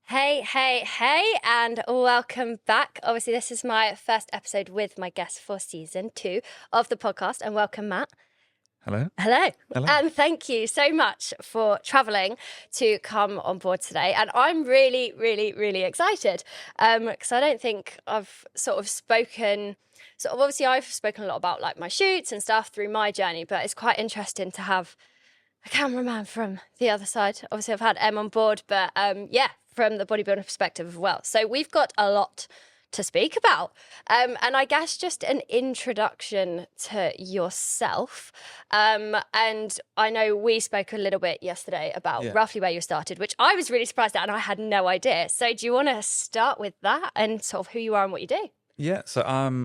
Hey, and welcome back. Obviously, this is my first episode with my guest for season 2 of the podcast. And welcome, Matt. Hello. Hello. Hello. And thank you so much for travelling to come on board today. And I'm really excited because I don't think I've obviously I've spoken a lot about like my shoots and stuff through my journey, but it's quite interesting to have a cameraman from the other side. Obviously, I've had Em on board, but from the bodybuilder perspective as well. So we've got a lot to speak about. And I guess just an introduction to yourself. And I know we spoke a little bit yesterday about roughly where you started, which I was really surprised at and I had no idea. So do you want to start with that and sort of who you are and what you do? Yeah, so I'm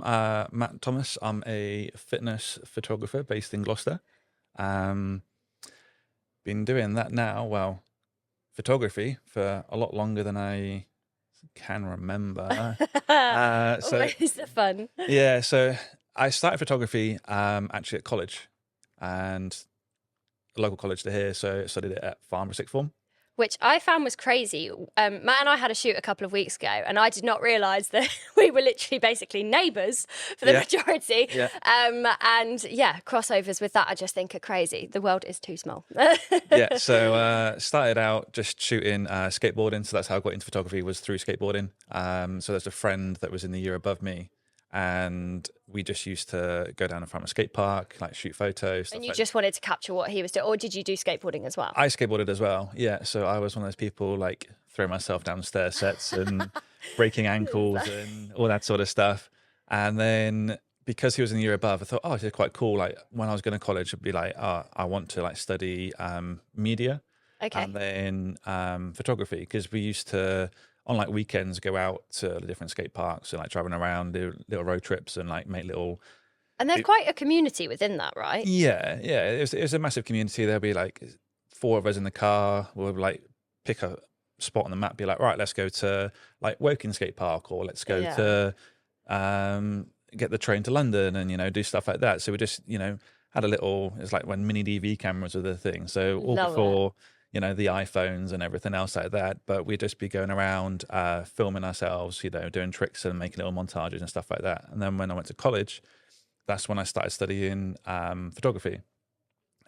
Matt Thomas. I'm a fitness photographer based in Gloucester. Been doing that now, photography for a lot longer than I can remember. Always the fun. Yeah, so I started photography actually at college, and a local college to here, so I studied it at Farnborough Sixth Form. Which I found was crazy. Matt and I had a shoot a couple of weeks ago, and I did not realise that we were literally basically neighbours for the majority. Yeah. Crossovers with that I just think are crazy. The world is too small. So started out just shooting skateboarding, so that's how I got into photography, was through skateboarding. So there's a friend that was in the year above me, and we just used to go down in front of a skate park, like shoot photos. And you just wanted to capture what he was doing, or did you do skateboarding as well? I skateboarded as well, yeah. So I was one of those people like throwing myself down stair sets and breaking ankles and all that sort of stuff. And then because he was in the year above, I thought, oh, this is quite cool. Like when I was going to college, I'd be like, oh, I want to like study media, and then photography, because we used to, on like weekends, go out to the different skate parks and like driving around, do little road trips and like make little. And there's quite a community within that, right? Yeah. It was a massive community. There'll be like 4 of us in the car. We'll like pick a spot on the map, be like, right, let's go to like Woking Skate Park, or let's go to get the train to London, and do stuff like that. So we just had a little. It's like when mini DV cameras were the thing. So all before the iPhones and everything else like that. But we'd just be going around filming ourselves, doing tricks and making little montages and stuff like that. And then when I went to college, that's when I started studying photography,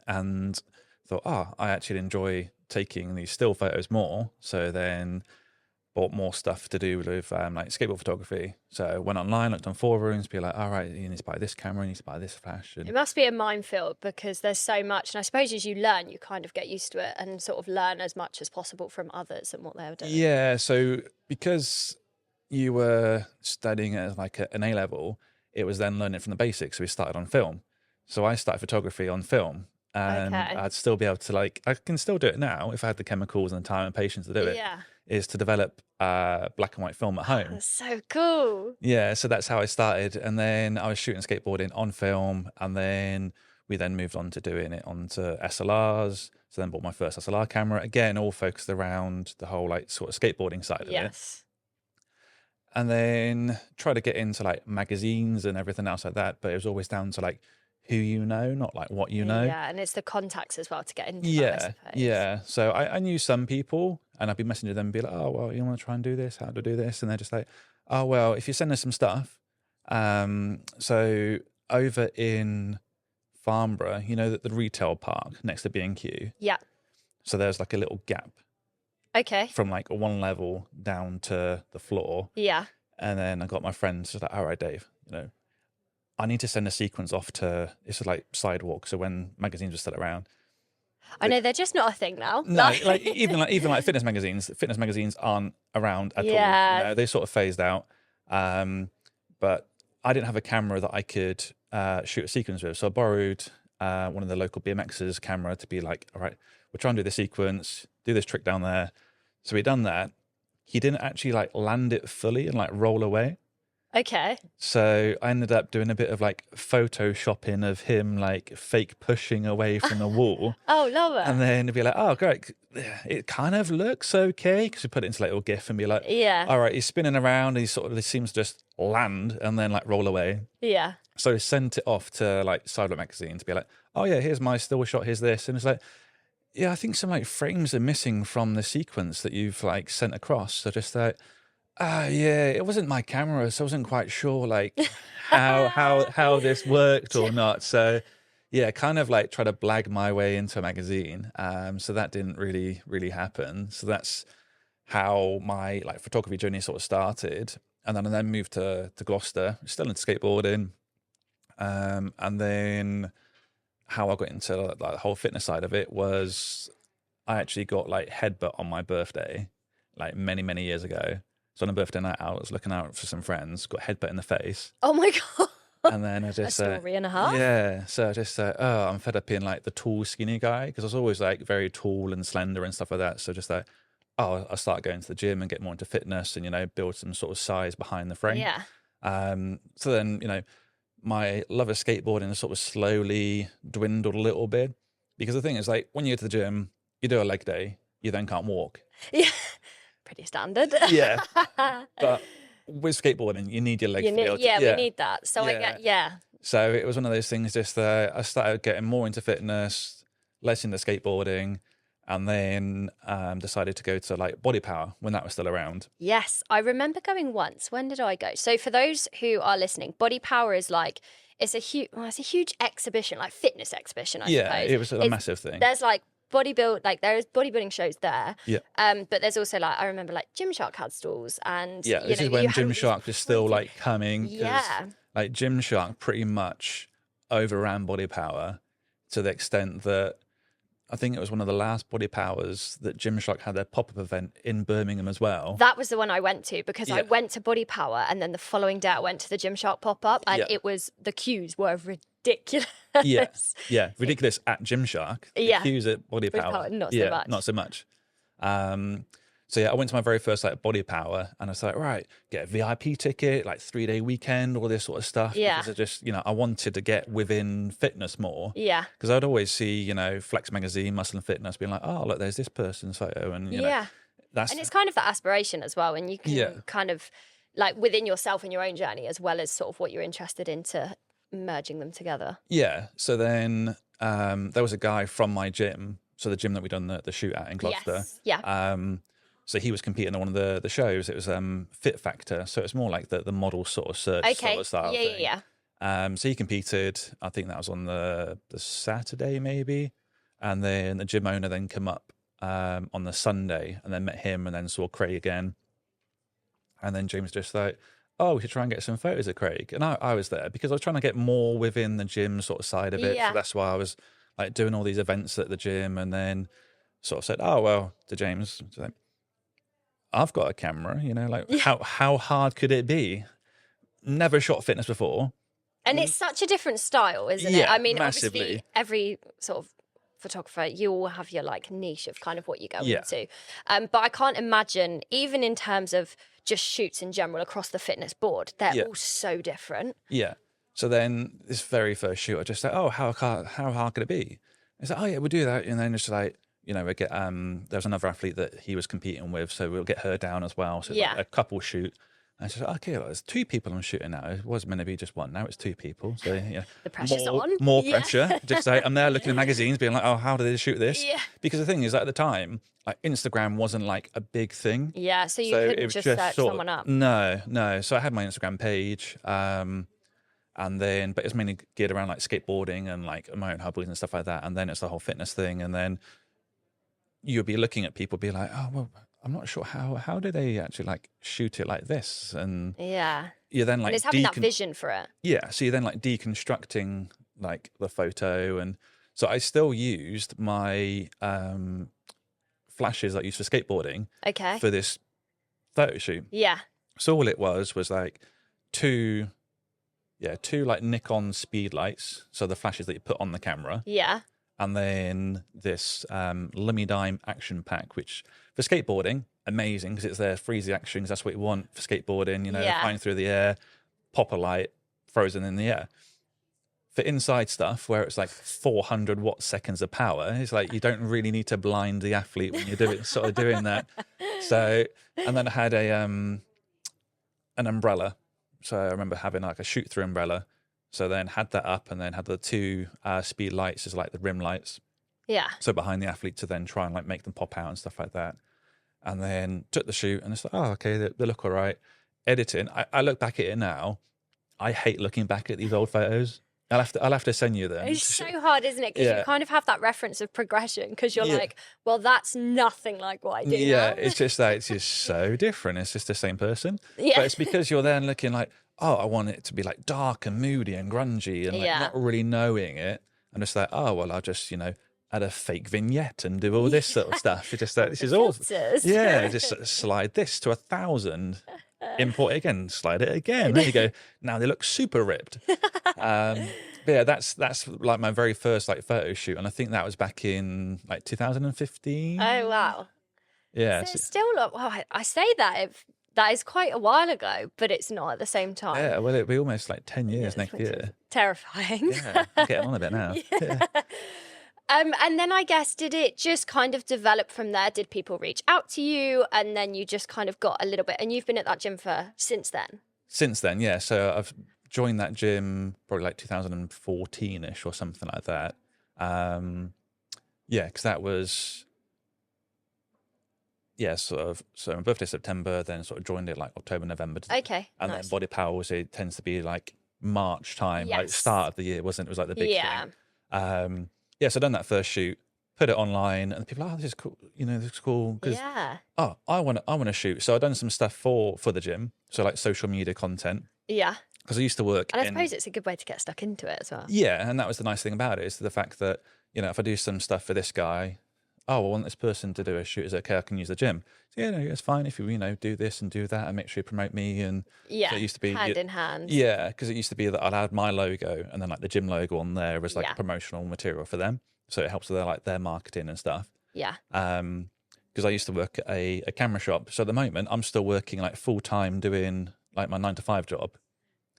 and thought, I actually enjoy taking these still photos more. So then bought more stuff to do with like skateboard photography. So went online, looked on forums, be like, all right, you need to buy this camera, you need to buy this flash. And it must be a minefield because there's so much. And I suppose as you learn, you kind of get used to it and sort of learn as much as possible from others and what they're doing. Yeah, so because you were studying at like an A-level, it was then learning from the basics. So we started on film. So I started photography on film. And I'd still be able to I can still do it now if I had the chemicals and the time and patience to do it. Yeah. Is to develop black and white film at home. That's so cool. Yeah, so that's how I started. And then I was shooting skateboarding on film, and then we then moved on to doing it onto SLRs. So then bought my first SLR camera, again, all focused around the whole like sort of skateboarding side of it. And then tried to get into like magazines and everything else like that, but it was always down to like who you know, not like what you know. Yeah, and it's the contacts as well to get into that, I suppose. Yeah. So I knew some people, and I'd be messaging them and be like, oh, well, you want to try and do this? How to do this? And they're just like, oh, well, if you send us some stuff. So over in Farnborough, the retail park next to B&Q. Yeah. So there's like a little gap. Okay. From like one level down to the floor. Yeah. And then I got my friends like, all right, Dave, I need to send a sequence off to, it's like sidewalk. So when magazines were still around. I know they're just not a thing now. No, like even like fitness magazines aren't around at all. They sort of phased out. But I didn't have a camera that I could shoot a sequence with. So I borrowed one of the local BMX's camera to be like, all right, we'll try and do the sequence, do this trick down there. So we done that. He didn't actually like land it fully and like roll away. Okay. So I ended up doing a bit of like photoshopping of him like fake pushing away from the wall. Oh, love it. And then it'd be like, oh, great. It kind of looks okay, because we put it into like a little GIF and be like, all right, he's spinning around. He sort of seems to just land and then like roll away. Yeah. So I sent it off to like Sidewalk magazine to be like, oh yeah, here's my still shot. Here's this. And it's like, Yeah, I think some like frames are missing from the sequence that you've like sent across. So just like, yeah, it wasn't my camera, so I wasn't quite sure like how this worked or not. So yeah, kind of like try to blag my way into a magazine. So that didn't really happen. So that's how my like photography journey sort of started. And then I moved to Gloucester, still into skateboarding. And then how I got into like, the whole fitness side of it was I actually got like headbutt on my birthday, like many years ago. So on a birthday night out, I was looking out for some friends, got headbutt in the face. Oh my God. And then I just A story and a half. yeah. So I just oh, I'm fed up being like the tall, skinny guy because I was always like very tall and slender and stuff like that. So just like, oh, I'll start going to the gym and get more into fitness and build some sort of size behind the frame. Yeah. So then my love of skateboarding sort of slowly dwindled a little bit because the thing is like when you go to the gym, you do a leg day, you then can't walk. Yeah. Pretty standard. Yeah. But with skateboarding, you need your legs to be able to, we need that. So I get, So it was one of those things just I started getting more into fitness, less into skateboarding, and then decided to go to like Body Power when that was still around. Yes, I remember going once. When did I go? So for those who are listening, Body Power is like, it's a huge exhibition, like fitness exhibition, I suppose. It was a massive thing. There's like there's bodybuilding shows there. Yeah. But there's also like, I remember like Gymshark had stalls and this is when Gymshark was still like coming. Yeah. Like Gymshark pretty much overran Body Power to the extent that I think it was one of the last Body Powers that Gymshark had their pop-up event in Birmingham as well. That was the one I went to because I went to Body Power and then the following day I went to the Gymshark pop-up and the queues were ridiculous. Yeah, ridiculous at Gymshark. The queues at Body Power, not so much. Not so much. So yeah, I went to my very first like Body Power and I was like, right, get a VIP ticket, like 3-day weekend, all this sort of stuff. Yeah. Because I just, I wanted to get within fitness more. Yeah. Because I'd always see, Flex Magazine, Muscle and Fitness being like, oh, look, there's this person's photo. And, and it's kind of that aspiration as well. And you can kind of like within yourself and your own journey as well as sort of what you're interested in to merging them together. Yeah. So then there was a guy from my gym. So the gym that we done the shoot at in Gloucester. Yes. Yeah. So he was competing on one of the shows. It was Fit Factor. So it's more like the model sort of search sort of style thing. Yeah. So he competed. I think that was on the Saturday maybe. And then the gym owner then came up on the Sunday and then met him and then saw Craig again. And then James just like, oh, we should try and get some photos of Craig. And I was there because I was trying to get more within the gym sort of side of it. Yeah. So that's why I was like doing all these events at the gym and then sort of said, oh, well, to James, like, I've got a camera, like how hard could it be? Never shot fitness before. And it's such a different style, isn't it? I mean, massively. Obviously every sort of photographer, you all have your like niche of kind of what you go into. But I can't imagine, even in terms of just shoots in general across the fitness board, they're all so different. Yeah. So then this very first shoot, I just said, oh, how hard could it be? It's like, oh yeah, we'll do that. And then it's like, we get there was another athlete that he was competing with, so we'll get her down as well. So it's like a couple shoot. And I said, okay, well, there's 2 people I'm shooting now. It was meant to be just 1. Now it's 2 people. So the pressure's on. More pressure. Just like I'm there looking at magazines, being like, oh, how did they shoot this? Yeah. Because the thing is, at the time, like Instagram wasn't like a big thing. Yeah. So you couldn't just search someone up. No. So I had my Instagram page. And then, but it's mainly geared around like skateboarding and like my own hobbies and stuff like that. And then it's the whole fitness thing. And then you'll be looking at people be like, oh, well, I'm not sure how do they actually like shoot it like this? And you're then like and it's having that vision for it. Yeah. So you're then like deconstructing like the photo. And so I still used my flashes that I used for skateboarding for this photo shoot. Yeah. So all it was like two like Nikon speed lights. So the flashes that you put on the camera. Yeah. And then this Lumidime action pack, which for skateboarding, amazing because it's there, freeze the action, 'cause that's what you want for skateboarding, flying through the air, pop a light, frozen in the air. For inside stuff where it's like 400 watt seconds of power, it's like you don't really need to blind the athlete when you're doing that. So, and then I had an umbrella. So I remember having like a shoot through umbrella. So then had that up and then had the 2 speed lights as like the rim lights. Yeah. So behind the athlete to then try and like make them pop out and stuff like that. And then took the shoot and it's like, oh, okay, they look all right. Editing, I look back at it now. I hate looking back at these old photos. I'll have to send you them. It's so hard, isn't it? Because you kind of have that reference of progression because you're like, well, that's nothing like what I do now. It's just that it's just so different. It's just the same person. Yeah. But it's because you're then looking like, oh, I want it to be like dark and moody and grungy and like not really knowing it. I'm just like, oh, well, I'll just, add a fake vignette and do all this sort of stuff. It's just that this is awesome. Yeah, just slide this to 1,000. Import it again, slide it again. There you go. Now they look super ripped. But yeah, that's like my very first like photo shoot, and I think that was back in like 2015. Oh wow. Yeah. So it's still well, I say that that is quite a while ago, but it's not at the same time. Yeah, well, it'll be almost like 10 years next year. Terrifying. Yeah, I'm getting on a bit now. Yeah. And then I guess, did it just kind of develop from there? Did people reach out to you and then you just kind of got a little bit, and you've been at that gym since then? Since then, yeah. So I've joined that gym probably like 2014-ish or something like that. Yeah, because that was, sort of, so my birthday September, then sort of joined it like October, November. Okay, and then Body Pals, it tends to be like March time, like start of the year, wasn't it? It was like the big thing. Yeah, so I done that first shoot, put it online, and people are, this is cool, this is cool. Oh, I want to shoot. So I've done some stuff for the gym, so like social media content. Yeah. Because I used to work and I suppose it's a good way to get stuck into it as well. Yeah, and that was the nice thing about it, is the fact that, if I do some stuff for this guy, oh, I want this person to do a shoot, is it okay, I can use the gym? So yeah, no, it's fine if you, do this and do that and make sure you promote me. And yeah, so it used to be hand in hand. Yeah, because it used to be that I'd add my logo and then like the gym logo on there as like promotional material for them. So it helps with their marketing and stuff. Yeah. Because I used to work at a camera shop. So at the moment, I'm still working like full time doing like my 9-to-5 job.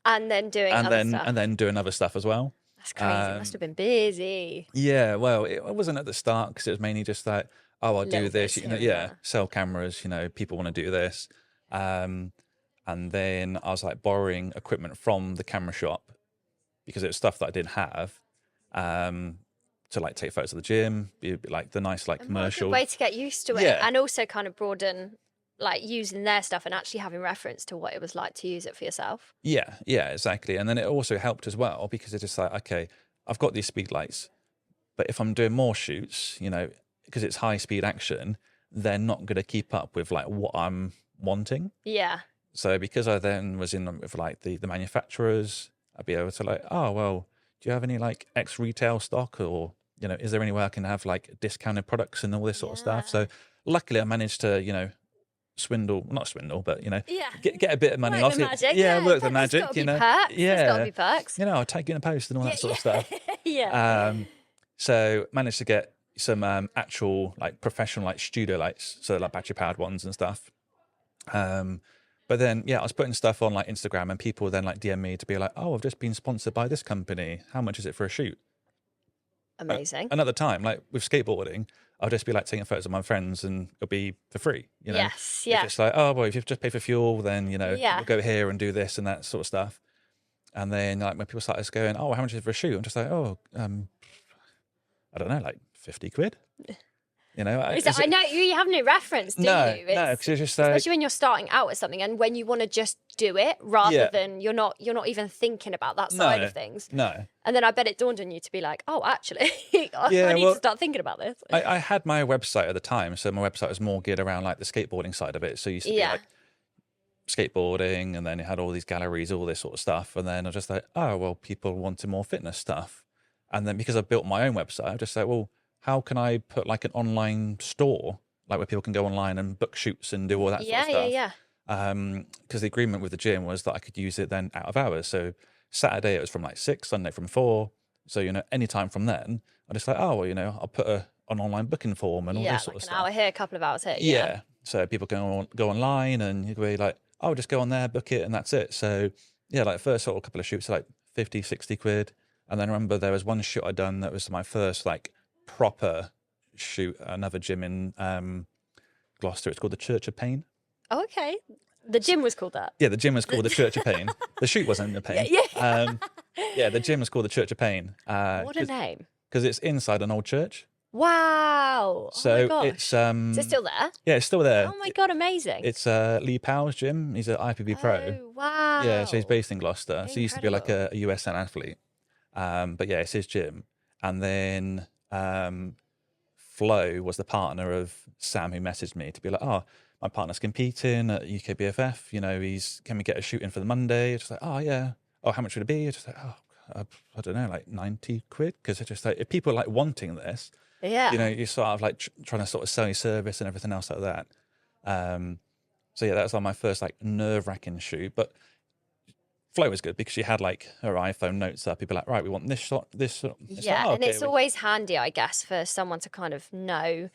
And then doing other stuff. And then doing other stuff as well. That's crazy. It must have been busy. Yeah, well, it wasn't at the start because it was mainly just like, oh, I'll do this. Sell cameras. People want to do this. And then I was like borrowing equipment from the camera shop because it was stuff that I didn't have. To like take photos of the gym, be like the nice like commercial. What a good way to get used to it, and also kind of broaden like using their stuff and actually having reference to what it was like to use it for yourself. Yeah, exactly. And then it also helped as well because it's just like, okay, I've got these speed lights, but if I'm doing more shoots, because it's high speed action, they're not going to keep up with like what I'm wanting. Yeah. So because I then was in with like the manufacturers, I'd be able to like, oh well, do you have any like ex retail stock, or is there any way I can have like discounted products and all this sort of stuff? So luckily I managed to, not swindle, but, get a bit of money off it. Work the magic, Perks. There's got to be perks. I'll take you in a post and all that sort of stuff. Yeah. So managed to get some actual like professional like studio lights, so like battery powered ones and stuff. But then, I was putting stuff on like Instagram and people then like DM me to be like, oh, I've just been sponsored by this company. How much is it for a shoot? Amazing. And at the time, like with skateboarding, I'll just be like taking photos of my friends and it'll be for free, Yes, yeah. It's like, oh, well, if you've just paid for fuel, then, we'll go here and do this and that sort of stuff. And then like when people started going, oh, how much is it for a shoot? I'm just like, oh, I don't know, like 50 quid. I know you have no reference, do you? No, because it's just especially when you're starting out at something and when you want to just do it rather than you're not even thinking about that side of things. No. And then I bet it dawned on you to be like, oh, actually, I need to start thinking about this. I had my website at the time, so my website was more geared around like the skateboarding side of it. So it used to be like skateboarding, and then it had all these galleries, all this sort of stuff. And then I was just like, oh, well, people wanted more fitness stuff. And then because I built my own website, I just like, well, how can I put like an online store, like where people can go online and book shoots and do all that sort of stuff? Yeah. Because the agreement with the gym was that I could use it then out of hours. So Saturday it was from like 6, Sunday from 4. So, anytime from then, I just like, oh, well, I'll put an online booking form and all this sort of stuff. An hour here, a couple of hours here. Yeah. So people can go online and you can be like, oh, just go on there, book it, and that's it. So like first sort of couple of shoots, like 50, 60 quid. And then I remember there was one shoot I'd done that was my first like proper shoot, another gym in Gloucester. It's called the Church of Pain. Oh, okay. The gym was called that. Yeah, the gym was called the Church of Pain. The shoot wasn't the Pain. Yeah. The gym was called the Church of Pain. What a name. Because it's inside an old church. Wow. So oh my gosh. it's Is it still there? yeah, it's still there. Oh my God, amazing. It's Lee Powell's gym. He's an IPB pro. Oh, wow. Yeah, so he's based in Gloucester. So he used to be like Incredible. a USN athlete. But yeah, it's his gym. And then Flo was the partner of Sam, who messaged me to be like, oh, my partner's competing at UKBFF. You know, can we get a shoot in for the Monday? Just like, oh yeah. Oh, how much would it be? Just like, oh, I don't know, like 90 quid. Because it's just like, if people are like wanting this, Yeah. you know, you're sort of like trying to sort of sell your service and everything else like that. So yeah, that was like my first like nerve-wracking shoot. But Flo was good because she had like her iPhone notes up. People like, right, we want this shot, this shot. Yeah, like, and it's always handy, I guess, for someone to kind of know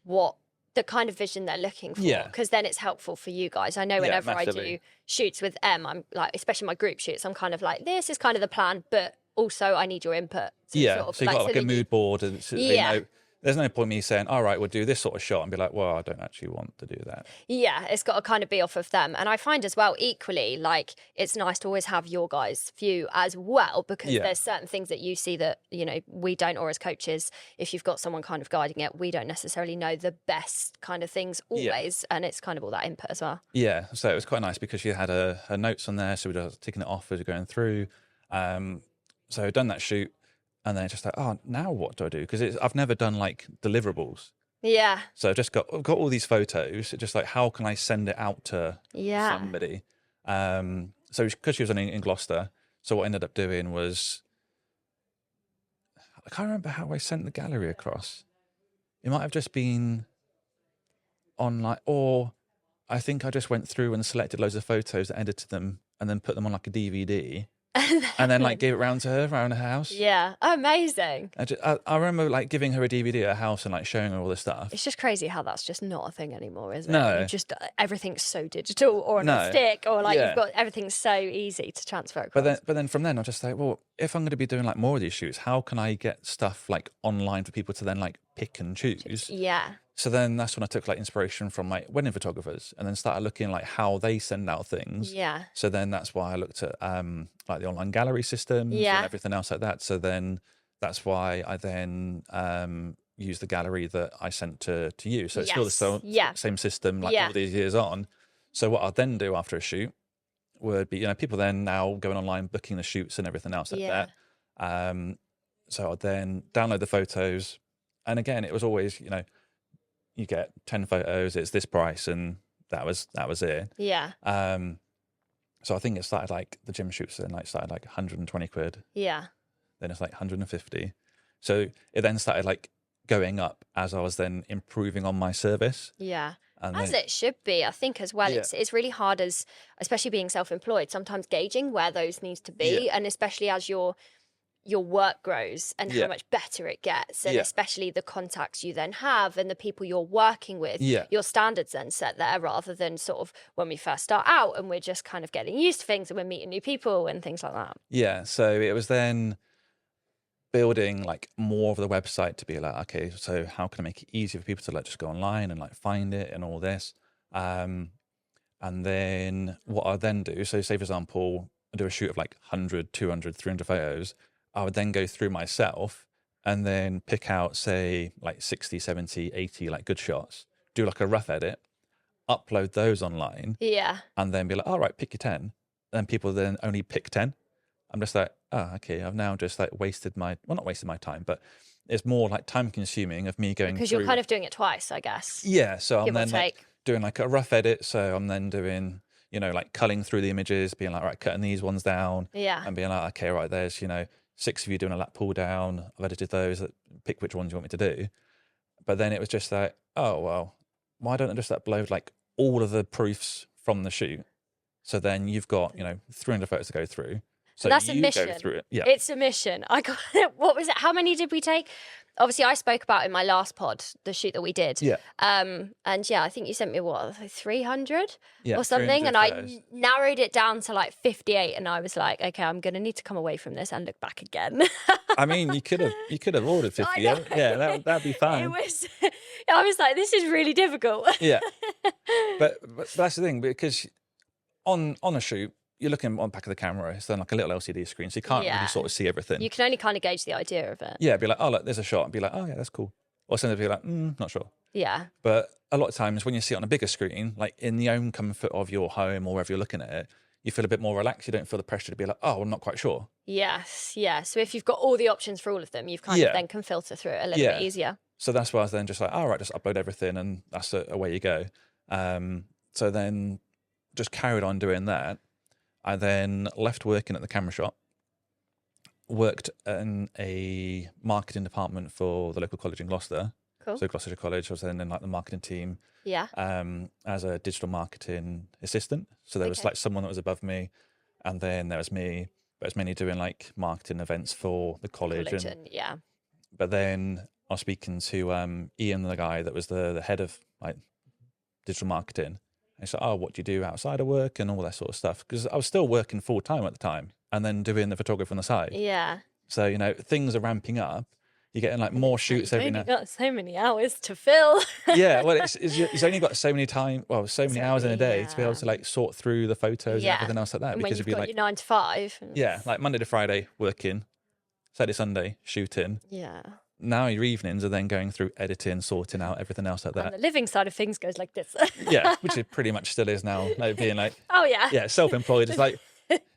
what the kind of vision they're looking for. Yeah. Because then it's helpful for you guys. I know whenever I do shoots with Em, I'm like, especially my group shoots, I'm kind of like, this is kind of the plan, but also I need your input. Yeah, sort of, so you've got like a mood board. And so, yeah. You know, there's no point me saying, all right, we'll do this sort of shot and be like, well, I don't actually want to do that. Yeah, it's got to kind of be off of them. And I find as well, equally, like, it's nice to always have your guys' view as well, because there's certain things that you see that, you know, we don't, or as coaches, if you've got someone kind of guiding it, we don't necessarily know the best kind of things always. And it's kind of all that input as well. Yeah, so it was quite nice because she had her notes on there. So we were just ticking it off as we're going through. So I'd done that shoot. And then it's just like, oh, now what do I do? Because I've never done like deliverables. Yeah. So I've just got all these photos. It's just like, how can I send it out to somebody? So because she was in Gloucester, so what I ended up doing was, I can't remember how I sent the gallery across. It might have just been online, or I think I just went through and selected loads of photos, edited them, and then put them on like a DVD. And then like gave it round to her around her house. Yeah, amazing. I remember like giving her a DVD at her house and like showing her all this stuff. It's just crazy how that's just not a thing anymore, isn't No. it? Just everything's so digital or on a stick, or like you've got everything's so easy to transfer across. But then from then I'm just like, well, if I'm going to be doing like more of these shoots, how can I get stuff like online for people to then like pick and choose? Yeah. So then that's when I took like inspiration from like wedding photographers and then started looking like how they send out things. Yeah. So then that's why I looked at like the online gallery systems and everything else like that. So then that's why I then used the gallery that I sent to you. So it's still the same system like all these years on. So what I'd then do after a shoot would be, you know, people then now going online, booking the shoots and everything else like that. So I'd then download the photos. And again, it was always, you know, you get 10 photos, it's this price, and that was it. Yeah. So I think it started like the gym shoots and like started like 120 quid. Yeah. Then it's like 150. So it then started like going up as I was then improving on my service. Yeah. And as it should be, I think as well. It's really hard especially being self-employed, sometimes gauging where those needs to be, and especially as your work grows and how much better it gets, and especially the contacts you then have and the people you're working with, your standards then set there, rather than sort of when we first start out and we're just kind of getting used to things and we're meeting new people and things like that. Yeah, so it was then building like more of the website to be like, okay, so how can I make it easier for people to like just go online and like find it and all this, and then what I then do, so say for example I do a shoot of like 100, 200, 300 photos, I would then go through myself and then pick out, say, like 60, 70, 80, like good shots, do like a rough edit, upload those online. Yeah. And then be like, all right, pick your 10. And then people then only pick 10. I'm just like, oh, okay, I've now just like not wasted my time, but it's more like time consuming of me going because through. You're kind of doing it twice, I guess. Yeah. So Give I'm then like doing like a rough edit. So I'm then doing, you know, like culling through the images, being like, right, cutting these ones down. Yeah. And being like, okay, right, there's, you know, 6 of you doing a lat pull down. I've edited those. Pick which ones you want me to do. But then it was just like, oh, well, why don't I just upload like all of the proofs from the shoot? So then you've got, you know, 300 photos to go through. So that's a mission. Go through it. Yeah. It's a mission. I got what was it? How many did we take? Obviously, I spoke about in my last pod the shoot that we did. Yeah. And yeah, I think you sent me 300 or something, 300 and photos. I narrowed it down to like 58, and I was like, okay, I'm gonna need to come away from this and look back again. I mean, you could have ordered 50. Yeah, that'd be fine. I was like, this is really difficult. Yeah. But that's the thing, because on a shoot, you're looking on the back of the camera, it's then like a little LCD screen, so you can't really sort of see everything. You can only kind of gauge the idea of it. Yeah, be like, oh, look, there's a shot, and be like, oh, yeah, that's cool. Or some people are like, not sure. Yeah. But a lot of times when you see it on a bigger screen, like in the own comfort of your home or wherever you're looking at it, you feel a bit more relaxed. You don't feel the pressure to be like, oh, I'm not quite sure. Yes. Yeah. So if you've got all the options for all of them, you've kind of then can filter through it a little bit easier. So that's why I was then just like, all right, just upload everything and that's away you go. So then just carried on doing that. I then left working at the camera shop, worked in a marketing department for the local college in Gloucester. Cool. So Gloucestershire College, I was then in like the marketing team. Yeah. As a digital marketing assistant. So there was like someone that was above me, and then there was me, but it was mainly doing like marketing events for the college. Yeah. But then I was speaking to Ian, the guy that was the head of like digital marketing. And he's like, oh, what do you do outside of work and all that sort of stuff? Because I was still working full time at the time and then doing the photography on the side. Yeah. So, you know, things are ramping up. You're getting like more shoots every night. You've got so many hours to fill. Yeah, well, it's only got so many hours in a day to be able to like sort through the photos and everything else like that. And because when it'd you've be got like your 9 to 5. Yeah, like Monday to Friday working, Saturday, Sunday shooting. Yeah. Now your evenings are then going through editing, sorting out everything else like that. And the living side of things goes like this. Yeah, which it pretty much still is now. Like being like, oh yeah, yeah, self-employed. It's like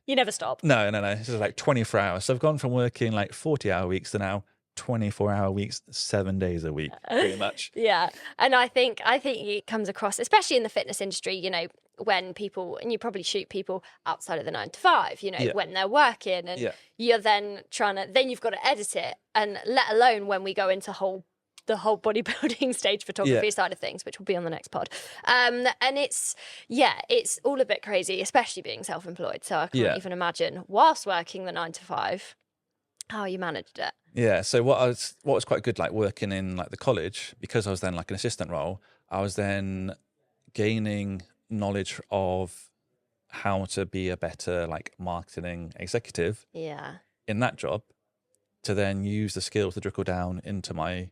you never stop. No. It's just like 24 hours. So I've gone from working like 40-hour weeks to now 24-hour weeks, 7 days a week, pretty much. Yeah, and I think it comes across, especially in the fitness industry. You know, when people, and you probably shoot people outside of the 9 to 5. You know, when they're working, and you're then then you've got to edit it, and let alone when we go into the whole bodybuilding stage photography side of things, which will be on the next pod. And it's all a bit crazy, especially being self-employed. So I can't even imagine whilst working the 9 to 5 how you managed it. Yeah. So what was quite good, like working in like the college, because I was then like an assistant role, I was then gaining knowledge of how to be a better like marketing executive. Yeah. In that job, to then use the skills to trickle down into my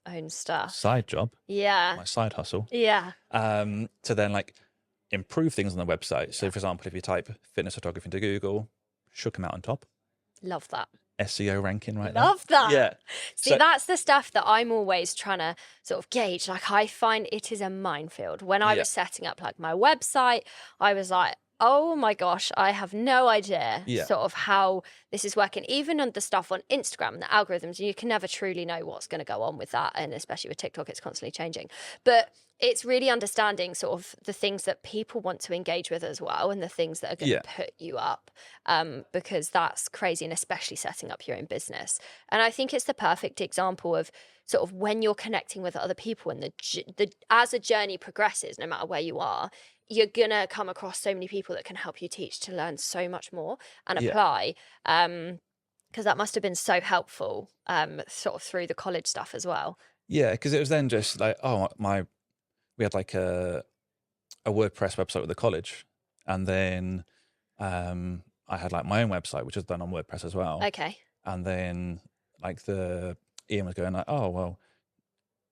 own stuff, side job. Yeah. My side hustle. Yeah. To then like improve things on the website. So for example, if you type fitness photography into Google, should come out on top. Love that. SEO ranking there. Love that. Yeah. See, that's the stuff that I'm always trying to sort of gauge. Like, I find it is a minefield. When I was setting up like my website, I was like, oh my gosh, I have no idea sort of how this is working. Even on the stuff on Instagram and the algorithms, you can never truly know what's going to go on with that. And especially with TikTok, it's constantly changing. But it's really understanding sort of the things that people want to engage with as well, and the things that are going to put you up, because that's crazy, and especially setting up your own business. And I think it's the perfect example of sort of when you're connecting with other people, and as a journey progresses, no matter where you are, you're going to come across so many people that can help you teach to learn so much more and apply. Because that must have been so helpful sort of through the college stuff as well. Yeah, because it was then just like, we had like a WordPress website with the college, and then I had like my own website, which was done on WordPress as well. Okay. And then like Ian was going like, oh, well,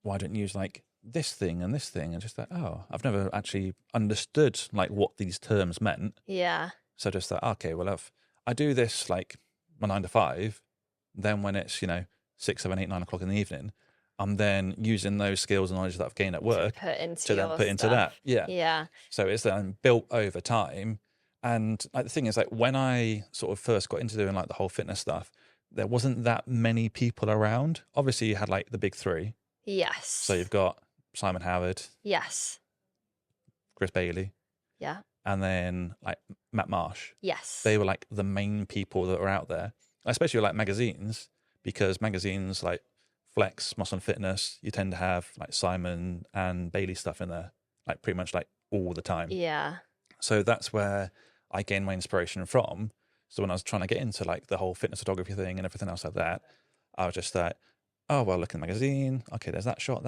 why don't you use like this thing and this thing? And just like, oh, I've never actually understood like what these terms meant. Yeah. So just like, okay, well, I do this like my 9 to 5, then when it's, 6, 7, 8, 9 o'clock in the evening, I'm then using those skills and knowledge that I've gained at work to then put into that. Yeah. Yeah. So it's then built over time. And like the thing is, like when I sort of first got into doing like the whole fitness stuff, there wasn't that many people around. Obviously, you had like the big three. Yes. So you've got Simon Howard. Yes. Chris Bailey. Yeah. And then like Matt Marsh. Yes. They were like the main people that were out there, especially like magazines, because magazines like Flex, Muscle and Fitness, you tend to have like Simon and Bailey stuff in there, like pretty much like all the time. Yeah. So that's where I gained my inspiration from. So when I was trying to get into like the whole fitness photography thing and everything else like that, I was just like, oh, well, look in the magazine. Okay, there's that shot.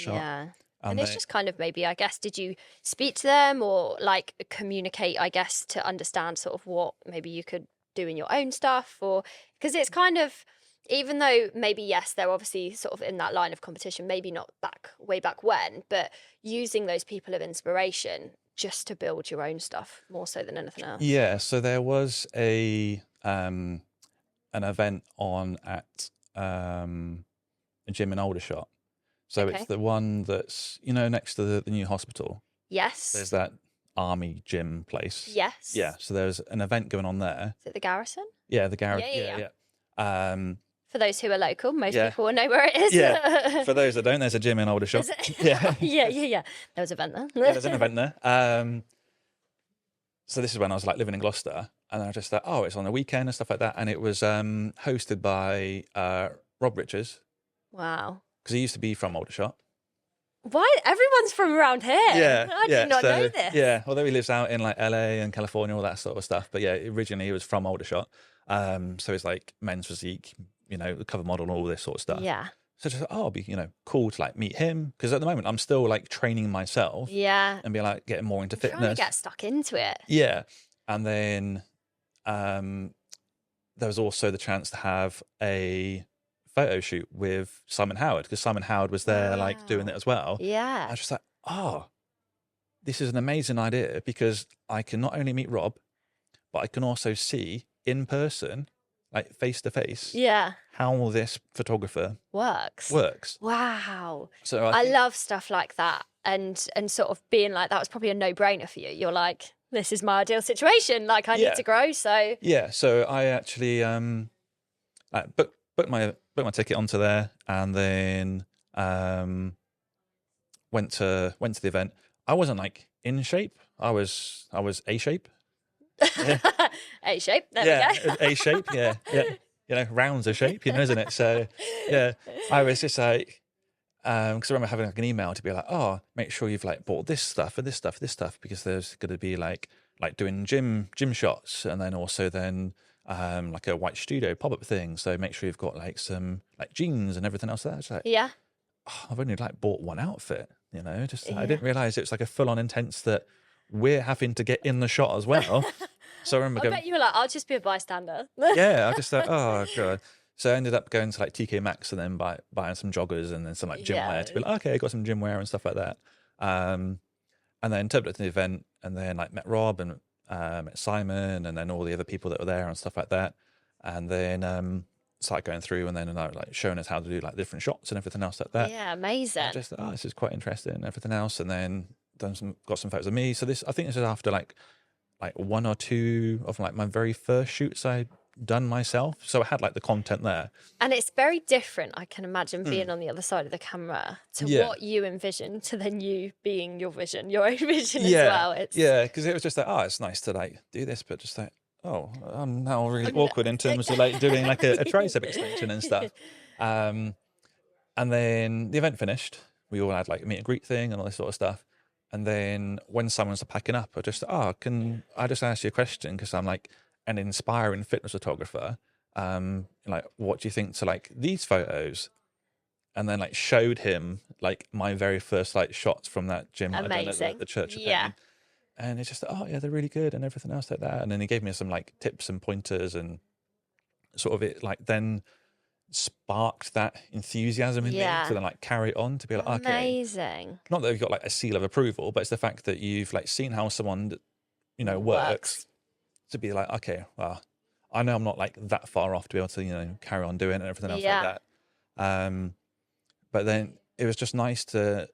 Yeah. And it's just kind of maybe, I guess, did you speak to them or like communicate, I guess, to understand sort of what maybe you could do in your own stuff? Or because it's kind of, even though maybe, yes, they're obviously sort of in that line of competition, maybe not way back when, but using those people of inspiration just to build your own stuff more so than anything else. Yeah, so there was an event on at a gym in Aldershot. So Okay. it's the one that's, you know, next to the new hospital. Yes. There's that army gym place. Yes. Yeah. So there's an event going on there. Is it the Garrison? Yeah, the garage. Yeah. Yeah. For those who are local, most Yeah. people will know where it is. Yeah. For those that don't, there's a gym in Aldershot. Is it? Yeah. Yeah. There was an event there. Yeah, there's an event there. So this is when I was like living in Gloucester, and I just thought, oh, it's on a weekend and stuff like that, and it was hosted by Rob Richards, Wow. because he used to be from Aldershot. Why? Everyone's from around here. Yeah, I did not know this. Yeah, although he lives out in like LA and California, all that sort of stuff. But yeah, originally he was from Aldershot. So it's like men's physique, you know, the cover model and all this sort of stuff. Yeah. So just oh, it'd be, you know, cool to like meet him, because at the moment I'm still like training myself Yeah. and be like getting more into Trying to fitness. get stuck into it. Yeah. And then there was also the chance to have a photo shoot with Simon Howard, because Simon Howard was there like doing it as well. I Yeah. was just like, oh, this is an amazing idea, because I can not only meet Rob, but I can also see in person, like face to face, Yeah. how this photographer Works. Wow. So I love stuff like that. And sort of being like, that was probably a no-brainer for you. You're like, this is my ideal situation. Like, I need to grow. So yeah, so I actually like booked my ticket onto there, and then went to the event. I wasn't like in shape. I was A shape. A shape. There we go. A shape. Yeah. You know, round's a shape, you know, isn't it? So yeah, I was just like, because I remember having like an email to be like, oh, make sure you've like bought this stuff and this stuff, because there's going to be like doing gym shots, and then also then like a white studio pop-up thing. So make sure you've got like some like jeans and everything else. That's like, Yeah. oh, I've only like bought one outfit, you know. Just I didn't realize it was like a full-on intense that we're having to get in the shot as well. So I remember I going, bet you were like, I'll just be a bystander. yeah, I just thought, oh god. So I ended up going to like TK Maxx and then buying some joggers and then some like gym wear to be like, okay, I got some gym wear and stuff like that. And then turned up to the event, and then like met Rob and met Simon, and then all the other people that were there and stuff like that. And then started going through, and then like showing us how to do like different shots and everything else like that. Yeah, amazing. I just thought, oh, this is quite interesting and everything else. And then got some photos of me. So I think this is after like one or two of like my very first shoots I'd done myself. So I had like the content there. And it's very different, I can imagine, being on the other side of the camera to what you envision to then you being your vision, your own vision as well. Yeah, because it was just like, oh, it's nice to like do this, but just like, oh, I'm now really awkward in terms of like doing like a tricep extension and stuff. And then the event finished. We all had like a meet and greet thing and all this sort of stuff. And then when someone's packing up, I just, can I just ask you a question? Because I'm like an inspiring fitness photographer. Like, what do you think to like these photos? And then like showed him like my very first like shots from that gym I'd done at the Church of Pain. And it's just, oh yeah, they're really good and everything else like that. And then he gave me some like tips and pointers, and sort of it like then sparked that enthusiasm in me to then like carry it on to be like, okay, amazing. Not that you've got like a seal of approval, but it's the fact that you've like seen how someone, you know, works to be like, okay, well, I know I'm not like that far off to be able to, you know, carry on doing it and everything else like that. But then it was just nice to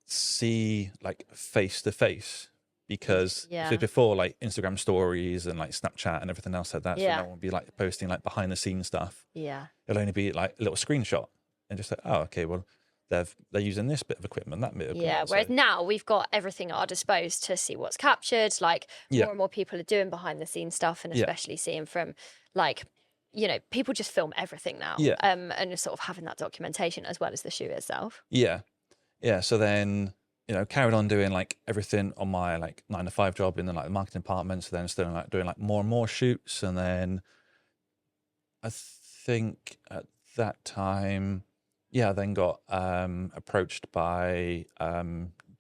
see like face to face, because before like Instagram stories and like Snapchat and everything else like that, so no one would be like posting like behind the scenes stuff. Yeah. It'll only be like a little screenshot and just like, oh, okay, well, they're using this bit of equipment, that bit of equipment. Yeah, whereas now we've got everything at our disposal to see what's captured. Like more and more people are doing behind the scenes stuff, and especially seeing from like, you know, people just film everything now. Yeah. And sort of having that documentation as well as the shoot itself. Yeah. Yeah. So then, you know, carried on doing like everything on my like 9-to-5 job in the like marketing department. So then still like doing like more and more shoots. And then I think at that time, I then got approached by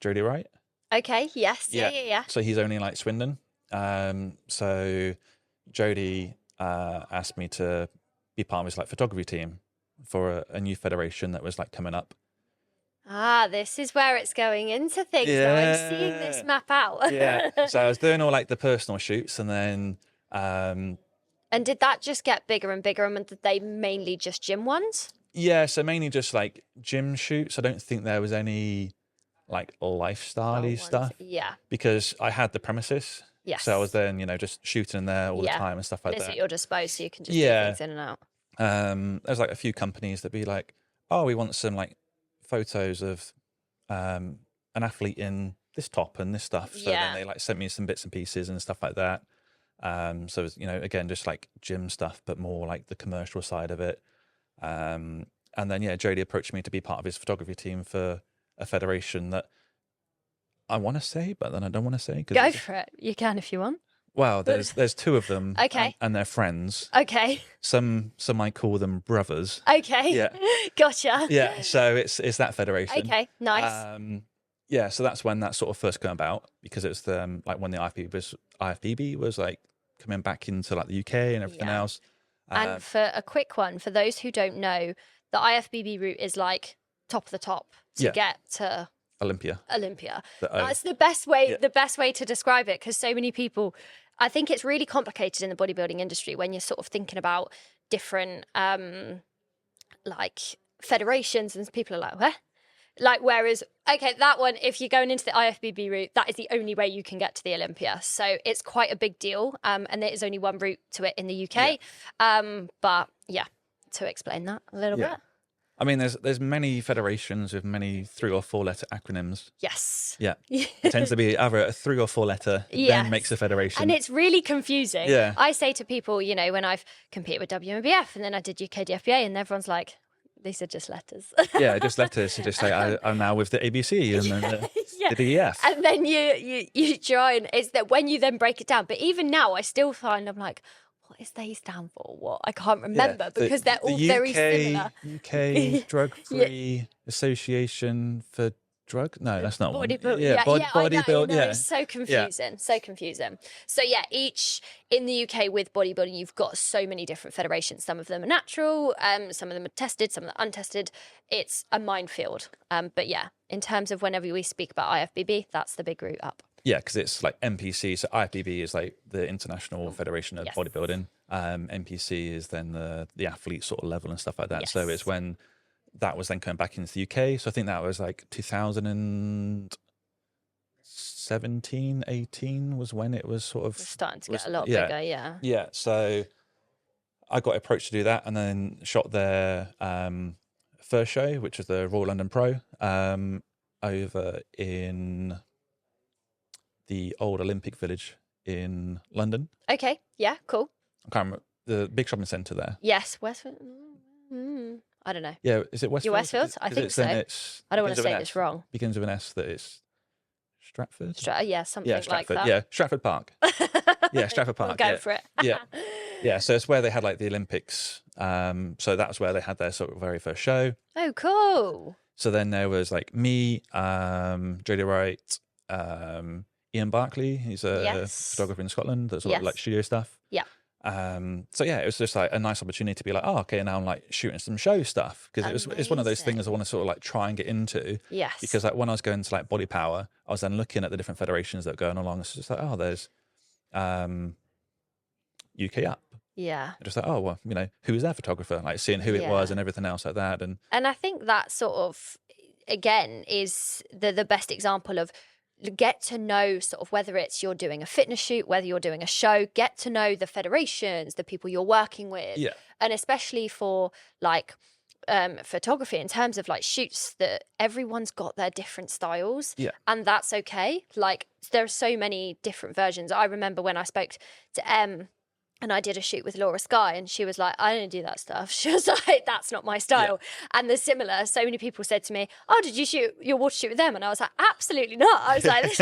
Jody Wright. Okay. Yes. Yeah. So he's only like Swindon. So Jody asked me to be part of his like photography team for a new federation that was like coming up. Ah, this is where it's going into things. Now I'm seeing this map out. So I was doing all like the personal shoots, and then and did that just get bigger and bigger, and did they mainly just gym ones? Yeah, so mainly just like gym shoots. I don't think there was any like lifestyle-y Ones. stuff Yeah. because I had the premises. Yes. So I was then, just shooting in there all the Yeah. time and stuff And like it's that. at your disposal, so you can just do Yeah. things in and out. There's like a few companies that be like, oh, we want some like photos of an athlete in this top and this stuff. So Yeah. then they like sent me some bits and pieces and stuff like that. So it was, again, just like gym stuff, but more like the commercial side of it. And then Jody approached me to be part of his photography team for a federation that I want to say, but then I don't want to say. Go for it. You can if you want. Well, there's two of them. Okay. And they're friends. Okay. Some might call them brothers. Okay. Yeah. Gotcha. Yeah. So it's that federation. Okay. Nice. Yeah. So that's when that sort of first came about because it was like when the IFBB was like coming back into like the UK and everything else. And for a quick one, for those who don't know, the IFBB route is like top of the top to get to Olympia. That's the best way. The best way to describe it, because so many people, I think it's really complicated in the bodybuilding industry when you're sort of thinking about different like federations, and people are like, "Where?" Like, whereas, okay, that one, if you're going into the IFBB route, that is the only way you can get to the Olympia. So it's quite a big deal. And there is only one route to it in the UK. But yeah, to explain that a little bit. I mean, there's many federations with many 3 or 4 letter acronyms. Yes. Yeah. It tends to be either a 3 or 4 letter, then makes a federation. And it's really confusing. Yeah. I say to people, when I've competed with WMBF and then I did UKDFBA, and everyone's like, these are just letters. Yeah, just letters. You just say, I'm now with the ABC and then the DEF. And then you try, and it's that when you then break it down. But even now, I still find I'm like, what is they stand for? What? I can't remember because they're all very similar. UK Drug-Free Association for Drug? No, that's not one. Bodybuild. Bodybuild. Yeah, it's so confusing. So confusing. So each in the UK with bodybuilding, you've got so many different federations. Some of them are natural, some of them are tested, some of them are untested. It's a minefield. But in terms of whenever we speak about IFBB, that's the big route up. Yeah, because it's like NPC. So IFBB is like the International Federation of Bodybuilding. NPC is then the athlete sort of level and stuff like that. Yes. So it's when that was then coming back into the UK. So I think that was like 2017, 18 was when it was sort of starting to get a lot bigger. Yeah. So I got approached to do that and then shot their first show, which was the Royal London Pro, over in the old Olympic Village in London. Okay. Yeah. Cool. I can't remember the big shopping centre there. Yes, Westfield. I don't know. Yeah, is it Westfield? Westfield? I think so. I don't want to say this wrong. Begins with an S. That it's Stratford. Something Stratford, like that. Yeah, Stratford Park. Yeah, Stratford Park. We'll go for it. Yeah. So it's where they had like the Olympics. So that's where they had their sort of very first show. Oh, cool. So then there was like me, Jodie Wright, Ian Barkley. He's a photographer in Scotland that sort of like studio stuff. Yeah. So it was just like a nice opportunity to be like, okay, now I'm like shooting some show stuff because it's one of those things I want to sort of like try and get into. Yes. Because like when I was going to like Body Power, I was then looking at the different federations that are going along. It's just like, there's UK Up. Yeah. Just like, who is their photographer? Like seeing who it was and everything else like that. And I think that sort of again is the best example of get to know sort of whether it's you're doing a fitness shoot, whether you're doing a show, get to know the federations, the people you're working with. Yeah. And especially for like photography in terms of like shoots, that everyone's got their different styles. Yeah. And that's okay. Like there are so many different versions. I remember when I spoke to Em and I did a shoot with Laura Sky and she was like, I don't do that stuff. She was like, that's not my style. Yeah. And there's similar. So many people said to me, oh, did you shoot your water shoot with them? And I was like, absolutely not. I was like,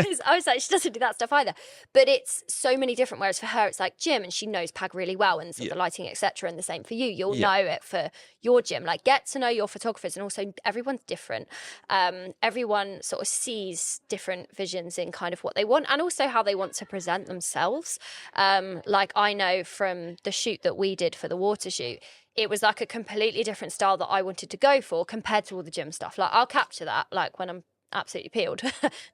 she doesn't do that stuff either. But it's so many different. Whereas for her, it's like gym and she knows PAG really well and sort of the lighting, etc. And the same for you. You'll know it for your gym. Like get to know your photographers, and also everyone's different. Everyone sort of sees different visions in kind of what they want and also how they want to present themselves. Like I know from the shoot that we did for the water shoot, it was like a completely different style that I wanted to go for compared to all the gym stuff. Like I'll capture that like when I'm absolutely peeled,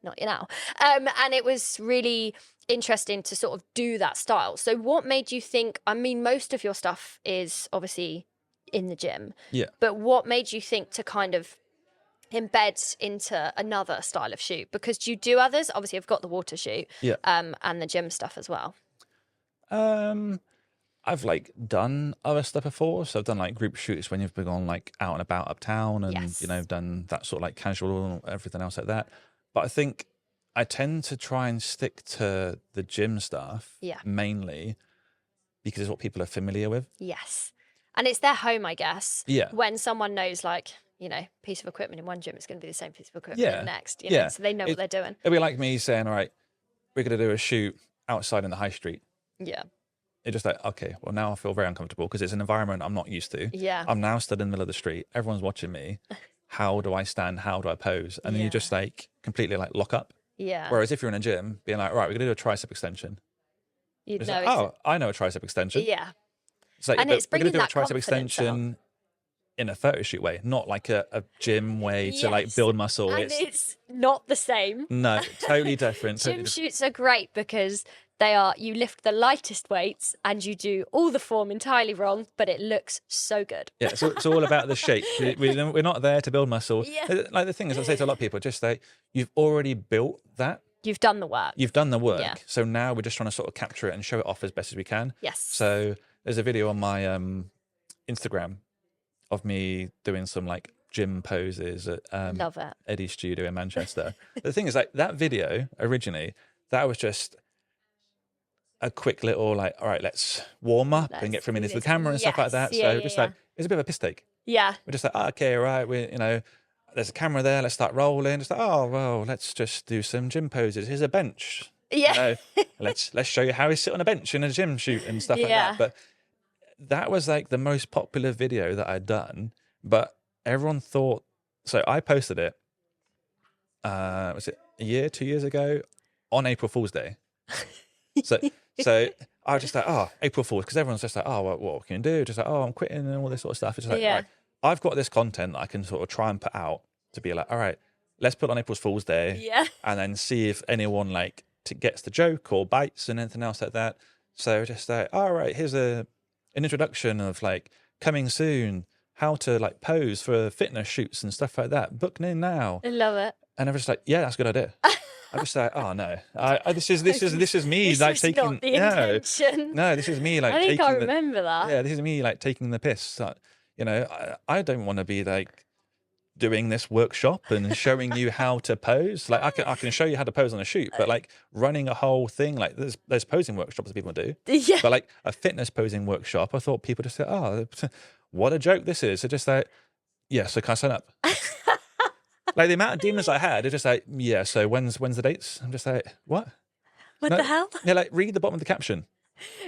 not you now. And it was really interesting to sort of do that style. So what made you think, I mean, most of your stuff is obviously in the gym. Yeah. But what made you think to kind of embed into another style of shoot? Because do you do others? Obviously, I've got the water shoot, Yeah. and the gym stuff as well. I've like done other stuff before, so I've done like group shoots when you've been on like out and about uptown, and Yes. you know, done that sort of like casual and everything else like that. But I think I tend to try and stick to the gym stuff, mainly because it's what people are familiar with. Yes, and it's their home, I guess. Yeah. When someone knows, like, you know, piece of equipment in one gym, it's going to be the same piece of equipment in the next. You know, so they know what they're doing. It'd be like me saying, all right, we're going to do a shoot outside in the high street. Yeah. It's just like, okay, well, now I feel very uncomfortable because it's an environment I'm not used to. Yeah. I'm now stood in the middle of the street. Everyone's watching me. How do I stand? How do I pose? And then you just like completely like lock up. Yeah. Whereas if you're in a gym, being like, right, we're going to do a tricep extension. You'd know. Like, oh, I know a tricep extension. Yeah. It's like, and it's we're bringing going to do a that tricep extension in a photo shoot way, not like a gym way to like build muscle. And it's not the same. No, totally different. Gym shoots are great because you lift the lightest weights and you do all the form entirely wrong, but it looks so good. Yeah, so it's all about the shape. We're not there to build muscle. Yeah. Like the thing is, I say to a lot of people, just like, you've already built that. You've done the work. You've done the work. Yeah. So now we're just trying to sort of capture it and show it off as best as we can. Yes. So there's a video on my Instagram of me doing some like gym poses at Love it. Eddie's studio in Manchester. The thing is, like, that video originally, that was just a quick little like, all right, let's warm up and get from into the camera and stuff like that. Yeah, so just like, it's a bit of a piss take. Yeah. We're just like, oh, okay, right, there's a camera there, let's start rolling. It's like, oh, well, let's just do some gym poses. Here's a bench. Yeah. Let's show you how we sit on a bench in a gym shoot and stuff like that. But that was like the most popular video that I'd done. But everyone thought, so I posted it, was it a year, 2 years ago, on April Fool's Day. So I was just like, oh, April Fool's, because everyone's just like, oh, what can you do? Just like, oh, I'm quitting and all this sort of stuff. It's just like, right, I've got this content that I can sort of try and put out to be like, all right, let's put on April Fool's Day, and then see if anyone like gets the joke or bites and anything else like that. So just like, all right, here's an introduction of like coming soon, how to like pose for fitness shoots and stuff like that. Booking in now. I love it. And I was just like, yeah, that's a good idea. I'm just like, oh no, this is me this like was taking not the intention. no, this is me like I think taking I remember that. Yeah, this is me like taking the piss. I don't want to be like doing this workshop and showing you how to pose. Like I can show you how to pose on a shoot, but like running a whole thing, like there's posing workshops that people do. Yeah. But like a fitness posing workshop, I thought people just say, oh, what a joke this is. So just like, yeah, so can I sign up? Like the amount of demons I had, they're just like, yeah, so when's the dates? I'm just like, what? What the hell? Yeah, like read the bottom of the caption.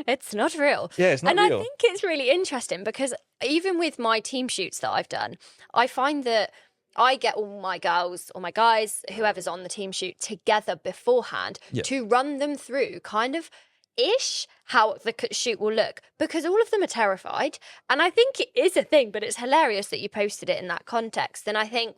It's not real. Yeah, it's not real. real. I think it's really interesting because even with my team shoots that I've done, I find that I get all my girls or my guys, whoever's on the team shoot, together beforehand to run them through kind of ish how the shoot will look, because all of them are terrified. And I think it is a thing, but it's hilarious that you posted it in that context. And I think,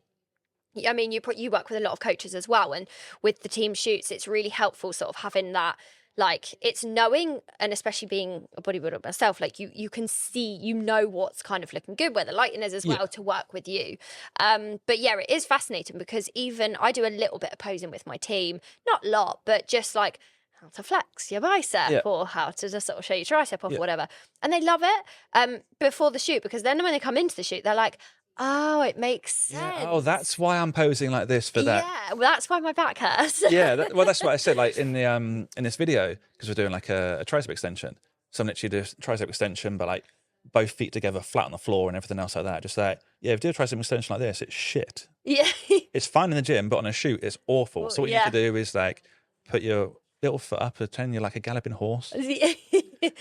I mean, you work with a lot of coaches as well, and with the team shoots, it's really helpful sort of having that, like, it's knowing, and especially being a bodybuilder myself, like you can see, you know what's kind of looking good, where the lighting is as well to work with you. But yeah, it is fascinating because even I do a little bit of posing with my team, not a lot, but just like how to flex your bicep or how to just sort of show your tricep off or whatever. And they love it before the shoot, because then when they come into the shoot, they're like, oh, it makes sense. Yeah. Oh, that's why I'm posing like this for that. Yeah, well, that's why my back hurts. Yeah, that's what I said. Like in the in this video, because we're doing like a tricep extension. So I'm literally doing a tricep extension, but like both feet together, flat on the floor, and everything else like that. Just like, yeah, if you do a tricep extension like this, it's shit. Yeah, it's fine in the gym, but on a shoot, it's awful. So what you need to do is like put your little foot up, pretend you're like a galloping horse.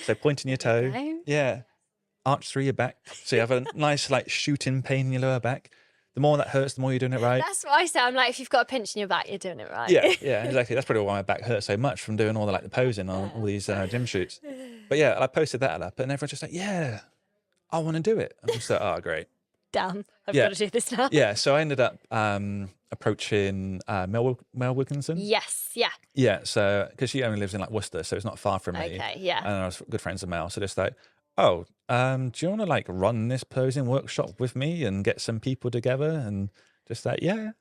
So pointing your toe. Okay. Yeah. Arch through your back, so you have a nice like shooting pain in your lower back. The more that hurts, the more you're doing it right. That's what I say. I'm like, if you've got a pinch in your back, you're doing it right. Yeah, exactly. That's probably why my back hurts so much from doing all the posing on all these gym shoots. But yeah, I posted that up, and everyone's just like, yeah, I want to do it. I'm just like, oh, great. Damn, I've got to do this now. Yeah, so I ended up approaching Mel Wilkinson. Yes, yeah. Yeah, so because she only lives in like Worcester, so it's not far from me. Okay, yeah. And I was good friends with Mel, so just like, oh, do you want to like run this posing workshop with me and get some people together and just like, yeah.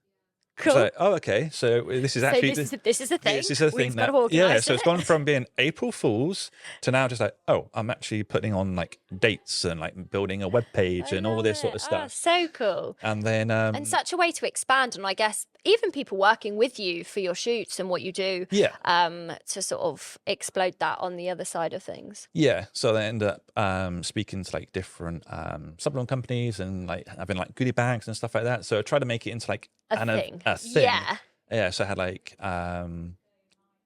Cool. So, oh, okay. So this is So actually this is a thing. This is a thing We've got that, to organise So it. it's gone from being April Fools to now just like, oh, I'm actually putting on like dates and like building a web page I and all love this sort it. of stuff. So cool. And then, And such a way to expand, and I guess even people working with you for your shoots and what you do, yeah, to sort of explode that on the other side of things. yeah. So I end up speaking to like different supplement companies and like having like goodie bags and stuff like that. So I try to make it into like A thing. a thing. Yeah. Yeah. So I had like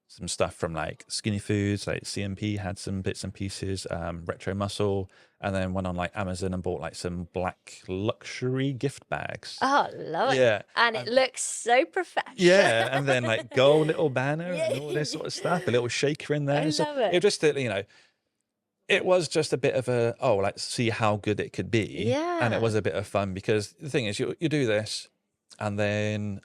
some stuff from like Skinny Foods, like CMP had some bits and pieces, Retro Muscle, and then went on like Amazon and bought like some black luxury gift bags. Oh, love it. Yeah. And it looks so professional. Yeah, and then like gold little banner and all this sort of stuff, a little shaker in there. I So love it. it just, it was just a bit of a, like see how good it could be. Yeah. And it was a bit of fun because the thing is, you do this and then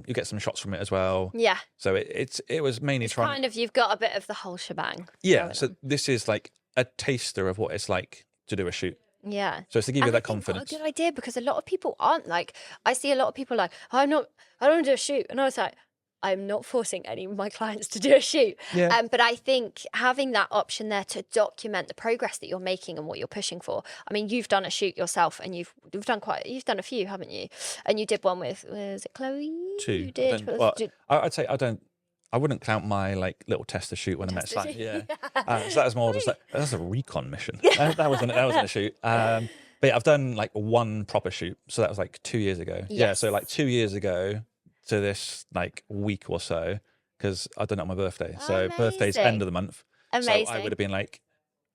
you get some shots from it as well. Yeah. So it was mainly trying. Kind of, you've got a bit of the whole shebang. Yeah. going So on. this is like a taster of what it's like to do a shoot. Yeah. So it's to give you And that I think confidence. what a good idea, because a lot of people aren't like, I see a lot of people like, I don't want to do a shoot. And I was like, I'm not forcing any of my clients to do a shoot. Yeah. But I think having that option there to document the progress that you're making and what you're pushing for. I mean, you've done a shoot yourself and you've done a few, haven't you? And you did one with, was it Chloe? Two. You did. I'd say I wouldn't count my like little tester shoot when I met Tester Sly. shoot. Yeah. So that was more just like, that's a recon mission. That wasn't a shoot. But yeah, I've done like one proper shoot. So that was like 2 years ago. Yeah. So like 2 years ago to this like week or so, because I've done it on my birthday. So birthday's end of the month. Amazing. So I would have been like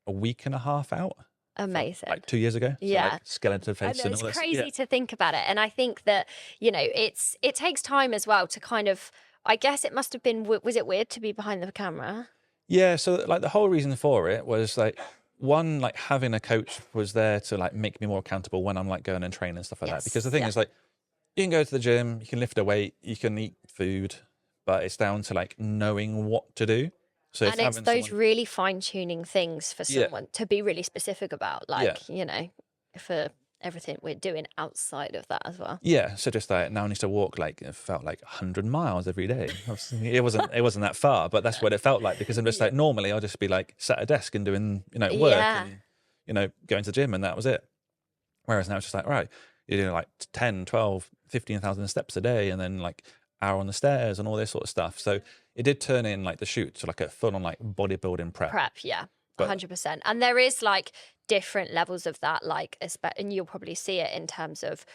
a week and a half out. Amazing. Like 2 years ago. Yeah. So like skeleton face and It's all this. crazy Yeah. to think about it. And I think that, it takes time as well to kind of, I guess it must have been, was it weird to be behind the camera? Yeah, so like the whole reason for it was like one, like having a coach was there to like make me more accountable when I'm like going and training and stuff like that. Because the thing is like you can go to the gym, you can lift a weight, you can eat food, but it's down to like knowing what to do. So And it's those really fine tuning things for Yeah. someone to be really specific about, like, for everything we're doing outside of that as well. Yeah, so just like now I need to walk like it felt like 100 miles every day. Obviously, it wasn't that far, but that's what it felt like because I'm just like normally I'll just be like sat at a desk and doing work and going to the gym and that was it. Whereas now it's just like right, you're doing like 10, 12, 15,000 steps a day and then like hour on the stairs and all this sort of stuff. So it did turn in like the shoot to like a full on like bodybuilding prep. Yeah, But- 100%. And there is like different levels of that, like, and you'll probably see it in terms of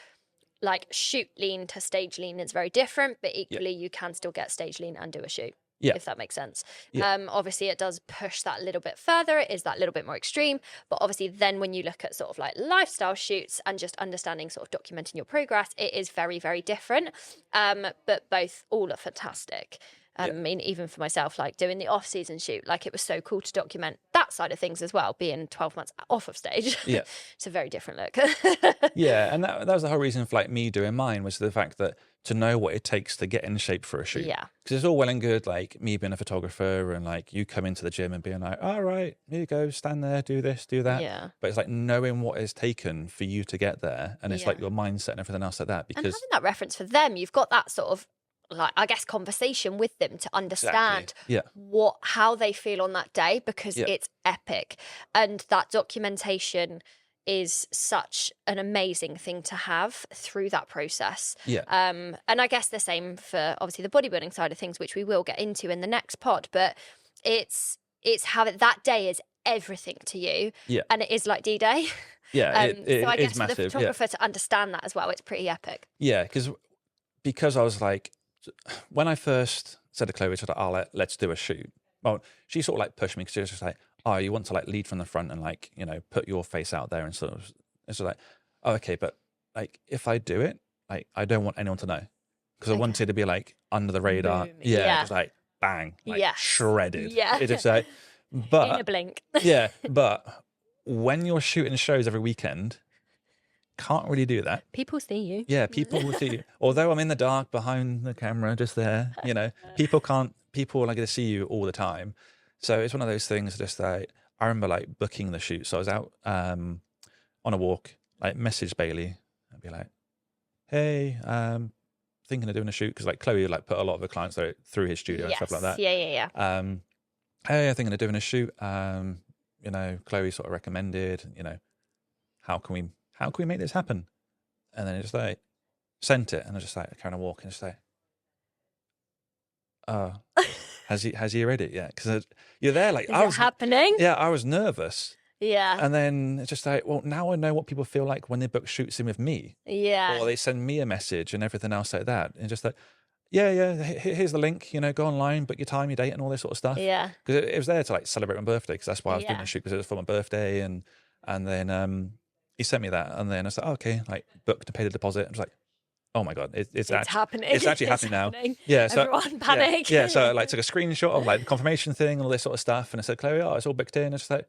like shoot lean to stage lean is very different, but equally you can still get stage lean and do a shoot. Yeah. If that makes sense. Yeah. Obviously it does push that little bit further. It is that little bit more extreme. But obviously then when you look at sort of like lifestyle shoots and just understanding sort of documenting your progress, it is very, very different. But all are fantastic. I mean, even for myself, like doing the off-season shoot, like it was so cool to document that side of things as well, being 12 months off of stage. Yeah. It's a very different look. Yeah, and that was the whole reason for like me doing mine was the fact that to know what it takes to get in shape for a shoot. Yeah. Because it's all well and good, like me being a photographer and like you come into the gym and being like, all right, here you go, stand there, do this, do that. Yeah. But it's like knowing what is taken for you to get there. And it's like your mindset and everything else like that. And Because having that reference for them, you've got that sort of like, I guess, conversation with them to understand how they feel on that day, because it's epic. And that documentation is such an amazing thing to have through that process. Yeah. And I guess the same for obviously the bodybuilding side of things, which we will get into in the next pod, but it's how that day is everything to you. Yeah. And it is like D-Day. Yeah, so I guess is massive. for the photographer to understand that as well, it's pretty epic. Yeah, because I was like, when I first said to Chloe, let's do a shoot. Well, she sort of like pushed me because she was just like, oh, you want to like lead from the front and like, put your face out there and sort of, it's like, oh, okay, but like if I do it, like I don't want anyone to know because I wanted to be like under the radar. Boom. Just like bang, like shredded. Yeah. It's just like, but in a blink. yeah, but when you're shooting shows every weekend, can't really do that. People see you. Yeah, people will see you. Although I'm in the dark behind the camera, just there, people are going to see you all the time. So it's one of those things just like, I remember like booking the shoot. So I was out on a walk, like message Bailey. I'd be like, hey, thinking of doing a shoot, because like Chloe like put a lot of the clients through his studio and stuff like that. Yeah. Hey, I'm thinking of doing a shoot. Chloe sort of recommended, how can we make this happen? And then it just like sent it, and I was just like kind of walking, just like, oh, has he read it yet? Because you're there, like, Is it happening? Yeah, I was nervous. Yeah. And then it's just like, well, now I know what people feel like when they book shoots in with me. Yeah. Or they send me a message and everything else like that. And just like, here's the link, go online, book your time, your date, and all this sort of stuff. Yeah. Because it was there to like celebrate my birthday, because that's why I was doing the shoot, because it was for my birthday. And then he sent me that, and then I was like, oh, okay, like booked to pay the deposit. I was like, oh my god, it's happening. It's actually happening now. Yeah, so everyone panic. Yeah, so I like took a screenshot of like the confirmation thing and all this sort of stuff, and I said, Chloe, it's all booked in. I was just like,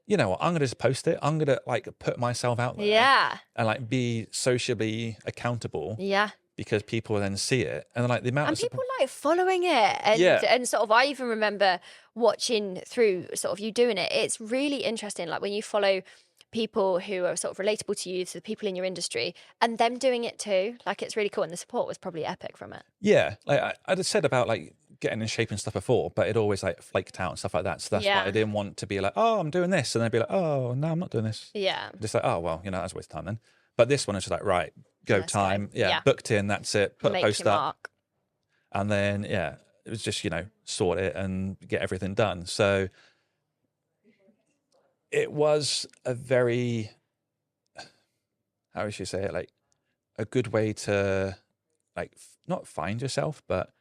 you know what, I'm gonna just post it. I'm gonna like put myself out there. Yeah. And like be socially accountable. Yeah. Because people then see it, and like the amount and of people like following it, and sort of I even remember watching through sort of you doing it. It's really interesting, like when you follow people who are sort of relatable to you, to the people in your industry, and them doing it too. Like it's really cool, and the support was probably epic from it. Yeah, like I'd have said about like getting in shape and stuff before, but it always like flaked out and stuff like that. So that's why I didn't want to be like, oh, I'm doing this, and then be like, oh, no, I'm not doing this. Yeah, just like, oh well, that's a waste of time then. But this one is just like, right, go time, booked in, that's it, put a post up, mark. And then it was just sort it and get everything done. So it was a very, how would you say it, like a good way to like not find yourself, but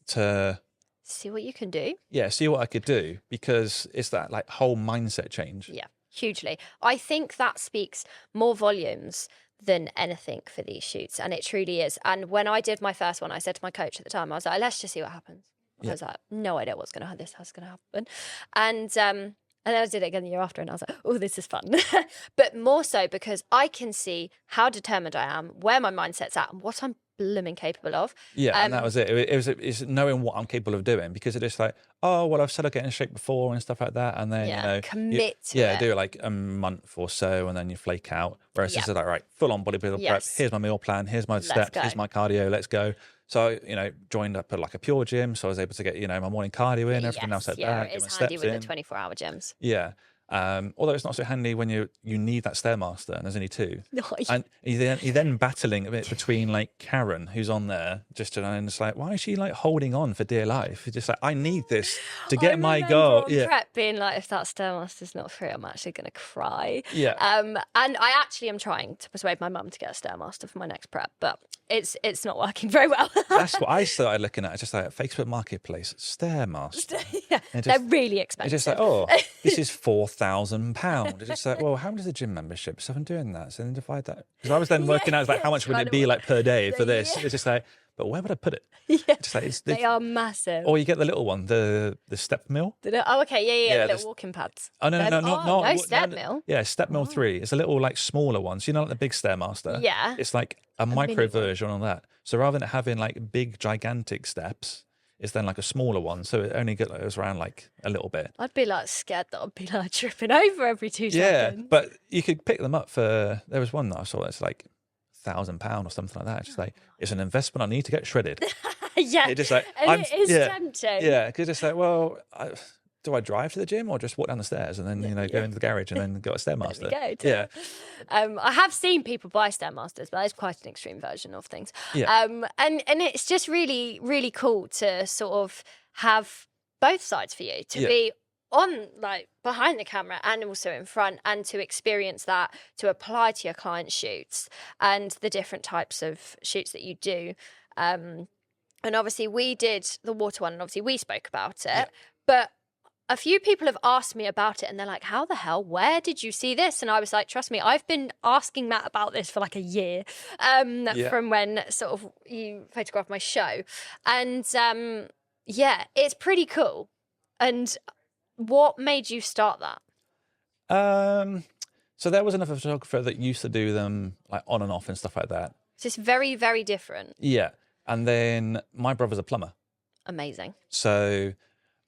to see what you can do. Yeah, see what I could do, because it's that like whole mindset change. Yeah, hugely. I think that speaks more volumes than anything for these shoots, and it truly is. And when I did my first one, I said to my coach at the time, I was like, let's just see what happens. I was like, no idea what's going to happen. And then I did it again the year after, and I was like, oh, this is fun. But more so because I can see how determined I am, where my mindset's at, and what I'm blooming capable of. Yeah, and that was it. It's knowing what I'm capable of doing, because it's like, oh, well, I've said I'll get in shape before and stuff like that, and then commit to it. Do like a month or so, and then you flake out. Whereas this is like, right, full on bodybuilder prep. Here's my meal plan. Here's my steps. Here's my cardio. Let's go. So joined up at like a pure gym, so I was able to get my morning cardio in, everything else like that. Yeah, it's handy with the 24-hour gyms. Yeah. Although it's not so handy when you need that Stairmaster, and there's only two. And you're then battling a bit between like Karen, who's on there, and it's like, why is she like holding on for dear life? It's just like, I need this to get my goal. Yeah, prep being like, if that Stairmaster's not free, I'm actually going to cry. Yeah. And I actually am trying to persuade my mum to get a Stairmaster for my next prep, but it's not working very well. That's what I started looking at. It's just like Facebook Marketplace, Stairmaster. Yeah, they're really expensive. It's just like, oh, this is £4,000. It's just like, well, how much is a gym membership? So I'm doing that. So then divide that. Because I was then working out like how much would it be like per day for this. It's just like, but where would I put it? Yeah, it's like, they are massive. Or you get the little one, the step mill. Oh, okay, yeah, the little walking pads. Oh no, no step mill. Yeah, step mill 3. It's a little like smaller one. So like the big Stairmaster. Yeah, it's like a micro version on that. So rather than having like big gigantic steps, it's then like a smaller one. So it only goes around like a little bit. I'd be like scared that I'd be like tripping over every 2 seconds. Yeah, but you could pick them up for. There was one that I saw that's like £1,000 or something like that. It's just like, it's an investment I need to get shredded. Yeah, it's just like, it is tempting. Yeah, because it's like, well, do I drive to the gym or just walk down the stairs and then go into the garage and then got a Stairmaster? Yeah. I have seen people buy Stairmasters, but it's quite an extreme version of things. Yeah. And it's just really, really cool to sort of have both sides for you, to be on like behind the camera and also in front, and to experience that, to apply to your client shoots and the different types of shoots that you do. And obviously we did the water one, and obviously we spoke about it, but a few people have asked me about it, and they're like, how the hell, where did you see this? And I was like, trust me, I've been asking Matt about this for like a year, from when sort of you photographed my show. And it's pretty cool. And what made you start that? So there was another photographer that used to do them like on and off and stuff like that. So it's very, very different. Yeah. And then my brother's a plumber. Amazing. So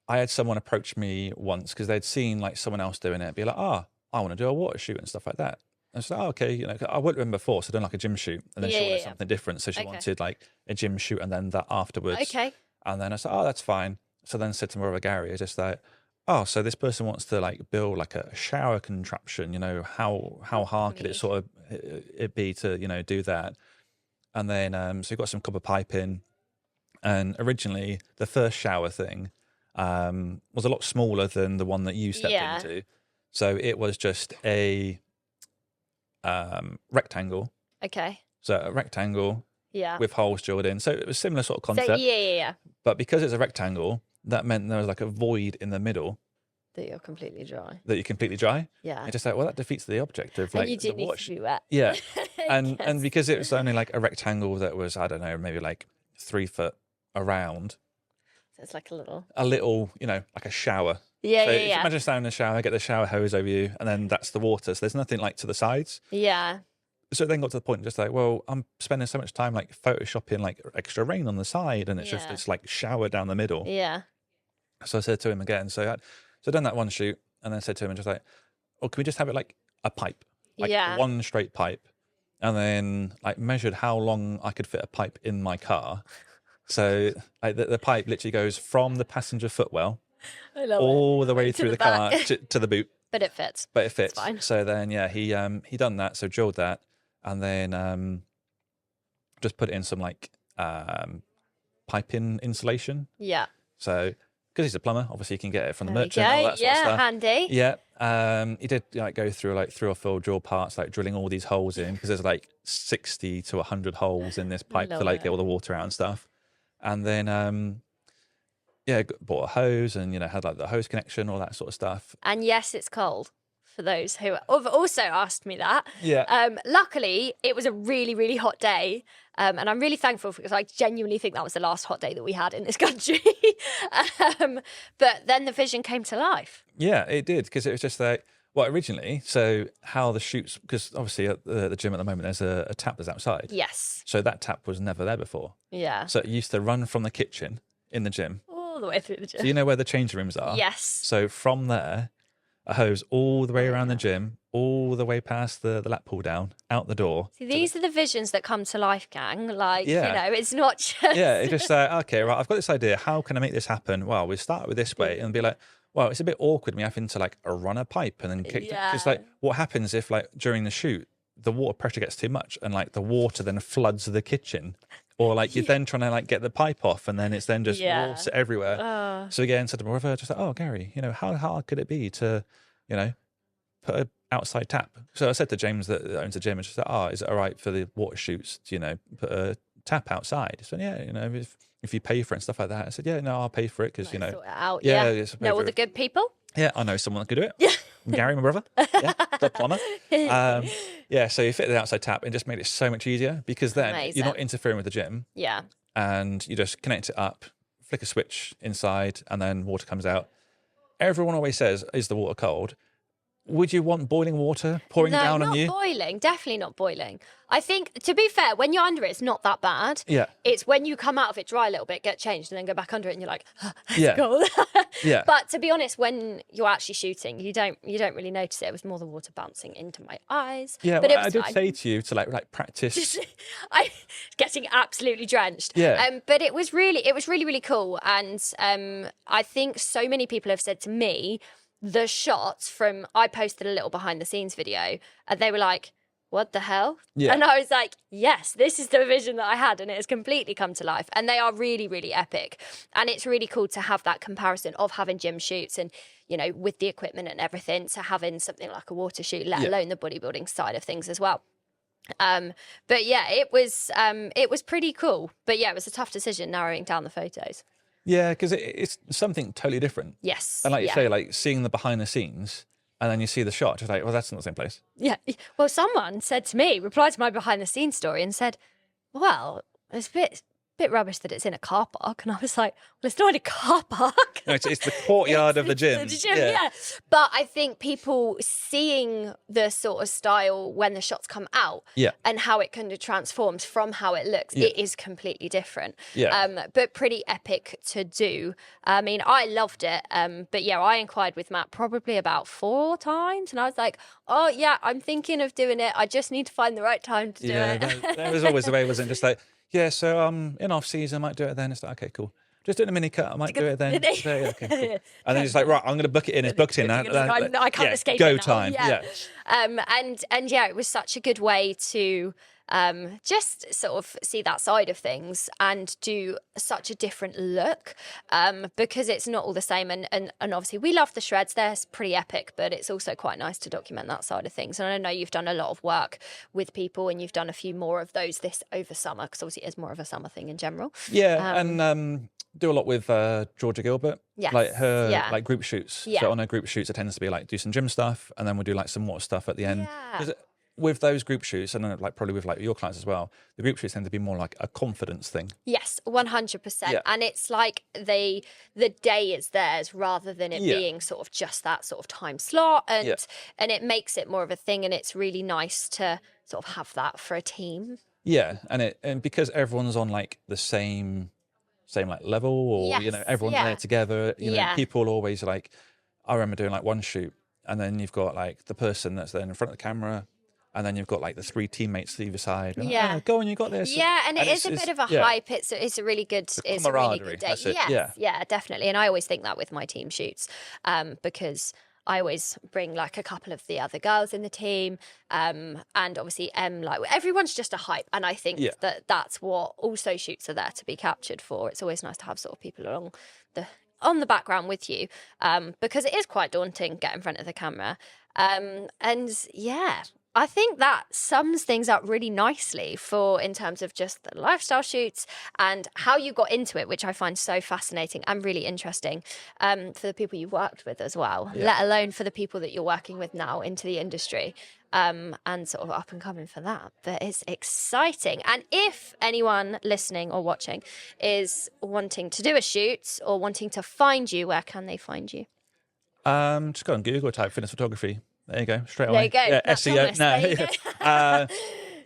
I had someone approach me once because they'd seen like someone else doing it, be like, I want to do a water shoot and stuff like that. And I was like, okay, you know, I worked with them before, so I've done like a gym shoot, and then she wanted something different, so she wanted like a gym shoot and then that afterwards. Okay. And then I said, that's fine. So then I said to my brother Gary, I just like, so this person wants to like build like a shower contraption, you know, how hard could it sort of it be to, you know, do that? And then so we got some copper pipe in, and originally the first shower thing was a lot smaller than the one that you stepped into. So it was just a rectangle. Okay. So a rectangle with holes drilled in. So it was similar sort of concept. So, yeah. But because it's a rectangle, that meant there was like a void in the middle. That you're completely dry. That you're completely dry. Yeah. And just like, well, that defeats the object of like and you do the need watch. to be wet. Yeah. and because it was only like a rectangle that was, I don't know, maybe like 3 foot around. So it's like a little, you know, like a shower. Yeah, so if you imagine standing in the shower, get the shower hose over you, and then that's the water. So there's nothing like to the sides. Yeah. So it then got to the point just like, well, I'm spending so much time like photoshopping like extra rain on the side, and it's just it's like shower down the middle. Yeah. So I said to him again, so I done that one shoot, and then I said to him just like, oh, can we just have it like a pipe? Like one straight pipe. And then like measured how long I could fit a pipe in my car. So like, the pipe literally goes from the passenger footwell all the way through the car to the boot. But it fits. But it fits. So then, he done that. So drilled that, and then just put it in some like piping insulation. Yeah. So because he's a plumber, obviously he can get it from the merchant. All that sort of stuff. Handy. Yeah. He did like go through like 3 or 4 drill parts, like drilling all these holes in, because there's like 60 to 100 holes in this pipe to like get all the water out and stuff. And then bought a hose, and you know, had like the hose connection, all that sort of stuff. And yes, it's cold for those who have also asked me that. Yeah. Luckily, it was a really, really hot day. And I'm really thankful because I genuinely think that was the last hot day that we had in this country. But then the vision came to life. Yeah, it did, because it was just like, well, originally, so how the shoots, because obviously at the gym at the moment, there's a tap that's outside. Yes. So that tap was never there before. Yeah. So it used to run from the kitchen in the gym. All the way through the gym. So you know where the change rooms are? Yes. So from there, a hose all the way around the gym, all the way past the lap pull down, out the door. See, these are the visions that come to life, gang. Like, you know, it's not just... Yeah, it's just okay, right, I've got this idea. How can I make this happen? Well, we start with this way and be like, well, it's a bit awkward me having to like run a pipe and then kick. Because like, what happens if like during the shoot, the water pressure gets too much and like the water then floods the or like you're then trying to like get the pipe off, and then it's then just water everywhere. So again, said to my brother, just like, oh, Gary, you know, how hard could it be to, you know, put an outside tap? So I said to James that owns the gym, and just like, is it all right for the water shoots to, you know, put a tap outside? So yeah, you know, if you pay for it and stuff like that. I said, yeah, no, I'll pay for it, because you know, sort it out. Know all the good people. Yeah, I know someone that could do it. Yeah. Gary, my brother. Yeah, the plumber. So you fit the outside tap and just made it so much easier, because then you're not interfering with the gym. Yeah. And you just connect it up, flick a switch inside, and then water comes out. Everyone always says, is the water cold? Would you want boiling water pouring down on you? No, not boiling. Definitely not boiling. I think, to be fair, when you're under it, it's not that bad. Yeah. It's when you come out of it dry a little bit, get changed, and then go back under it, and you're like, it's cold. Yeah. But to be honest, when you're actually shooting, you don't really notice it. It was more the water bouncing into my eyes. Yeah, but well, I did say to you to like practice. I getting absolutely drenched. Yeah. But it was really cool, and I think so many people have said to me, the shots from, I posted a little behind the scenes video, and they were like, what the hell? Yeah. And I was like, yes, this is the vision that I had, and it has completely come to life. And they are really, really epic. And it's really cool to have that comparison of having gym shoots and, you know, with the equipment and everything, to having something like a water shoot, let alone the bodybuilding side of things as well. But yeah, it was pretty cool. But yeah, it was a tough decision narrowing down the photos. Yeah, because it's something totally different. Yes. And like you say, like seeing the behind the scenes, and then you see the shot, just like, well, that's not the same place. Yeah. Well, someone said to me, replied to my behind the scenes story and said, well, it's a bit bit rubbish that it's in a car park. And I was like, well, it's not in a car park. No, it's the courtyard of the gym. Yeah. But I think people seeing the sort of style when the shots come out and how it kind of transforms from how it looks, it is completely different. But pretty epic to do. I mean, I loved it. But yeah, I inquired with Matt probably about 4 times. And I was like, oh, yeah, I'm thinking of doing it. I just need to find the right time to do it. That was always the way, wasn't it? Just like, yeah, so in off season, I might do it then. It's like, okay, cool. Just doing a mini cut, I might do it then. Okay, cool. And then it's like, right, I'm going to book it in. It's booked in. I can't escape go it now. time. Yeah. And yeah, it was such a good way to just sort of see that side of things and do such a different look because it's not all the same. And obviously we love the shreds. They're pretty epic, but it's also quite nice to document that side of things. And I know you've done a lot of work with people and you've done a few more of those this over summer because obviously it is more of a summer thing in general. Yeah, and do a lot with Georgia Gilbert. Yes. Like her like group shoots. So on her group shoots, it tends to be like do some gym stuff and then we'll do like some water stuff at the end. Yeah. With those group shoots, and then like probably with like your clients as well, the group shoots tend to be more like a confidence thing. Yes, 100%. And it's like the day is theirs rather than it being sort of just that sort of time slot, and it makes it more of a thing, and it's really nice to sort of have that for a team. Yeah, and because everyone's on like the same like level, or you know everyone's there together. You know, people always like. I remember doing like one shoot, and then you've got like the person that's then in front of the camera. And then you've got like the 3 teammates to either side. Like, oh, go on, you got this. Yeah, and it is a bit of a hype. It's a really good, it's a really good day. Yes, yeah, definitely. And I always think that with my team shoots, because I always bring like a couple of the other girls in the team, and obviously like everyone's just a hype. And I think that's what also shoots are there to be captured for. It's always nice to have sort of people on the background with you, because it is quite daunting get in front of the camera, and yeah. I think that sums things up really nicely in terms of just the lifestyle shoots and how you got into it, which I find so fascinating and really interesting for the people you've worked with as well, let alone for the people that you're working with now into the industry, and sort of up and coming for that. But it's exciting. And if anyone listening or watching is wanting to do a shoot or wanting to find you, where can they find you? Just go on Google, type fitness photography. There you go, straight away. There you go. Yeah, SEO. No.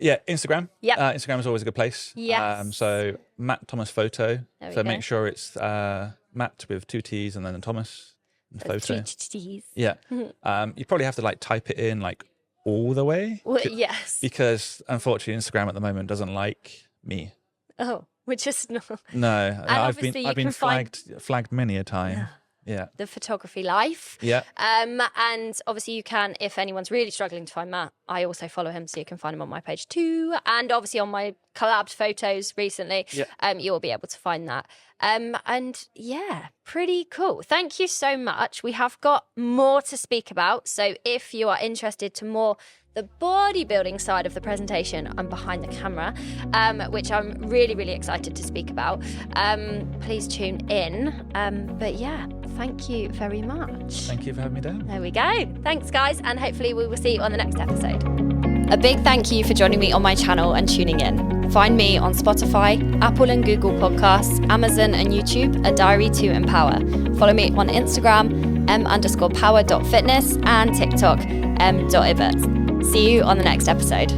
Yeah, Instagram. Yeah, Instagram is always a good place. Yes. So Matt Thomas Photo. So make sure it's Matt with 2 T's and then a Thomas and Photo. 2 T's. Yeah. You probably have to like type it in like all the way. Well, yes. Because unfortunately, Instagram at the moment doesn't like me. Oh, which is not. No, I've been flagged many a time. Yeah. The photography life. Yeah. And obviously you can, if anyone's really struggling to find Matt, I also follow him, so you can find him on my page too. And obviously on my collabed photos recently, you'll be able to find that. And yeah, pretty cool. Thank you so much. We have got more to speak about. So if you are interested to more the bodybuilding side of the presentation, I'm behind the camera, which I'm really, really excited to speak about. Please tune in. But yeah, thank you very much. Thank you for having me down. There we go. Thanks, guys. And hopefully we will see you on the next episode. A big thank you for joining me on my channel and tuning in. Find me on Spotify, Apple and Google Podcasts, Amazon and YouTube, A Diary to Empower. Follow me on Instagram, m_power.fitness and TikTok, m.ibert. See you on the next episode.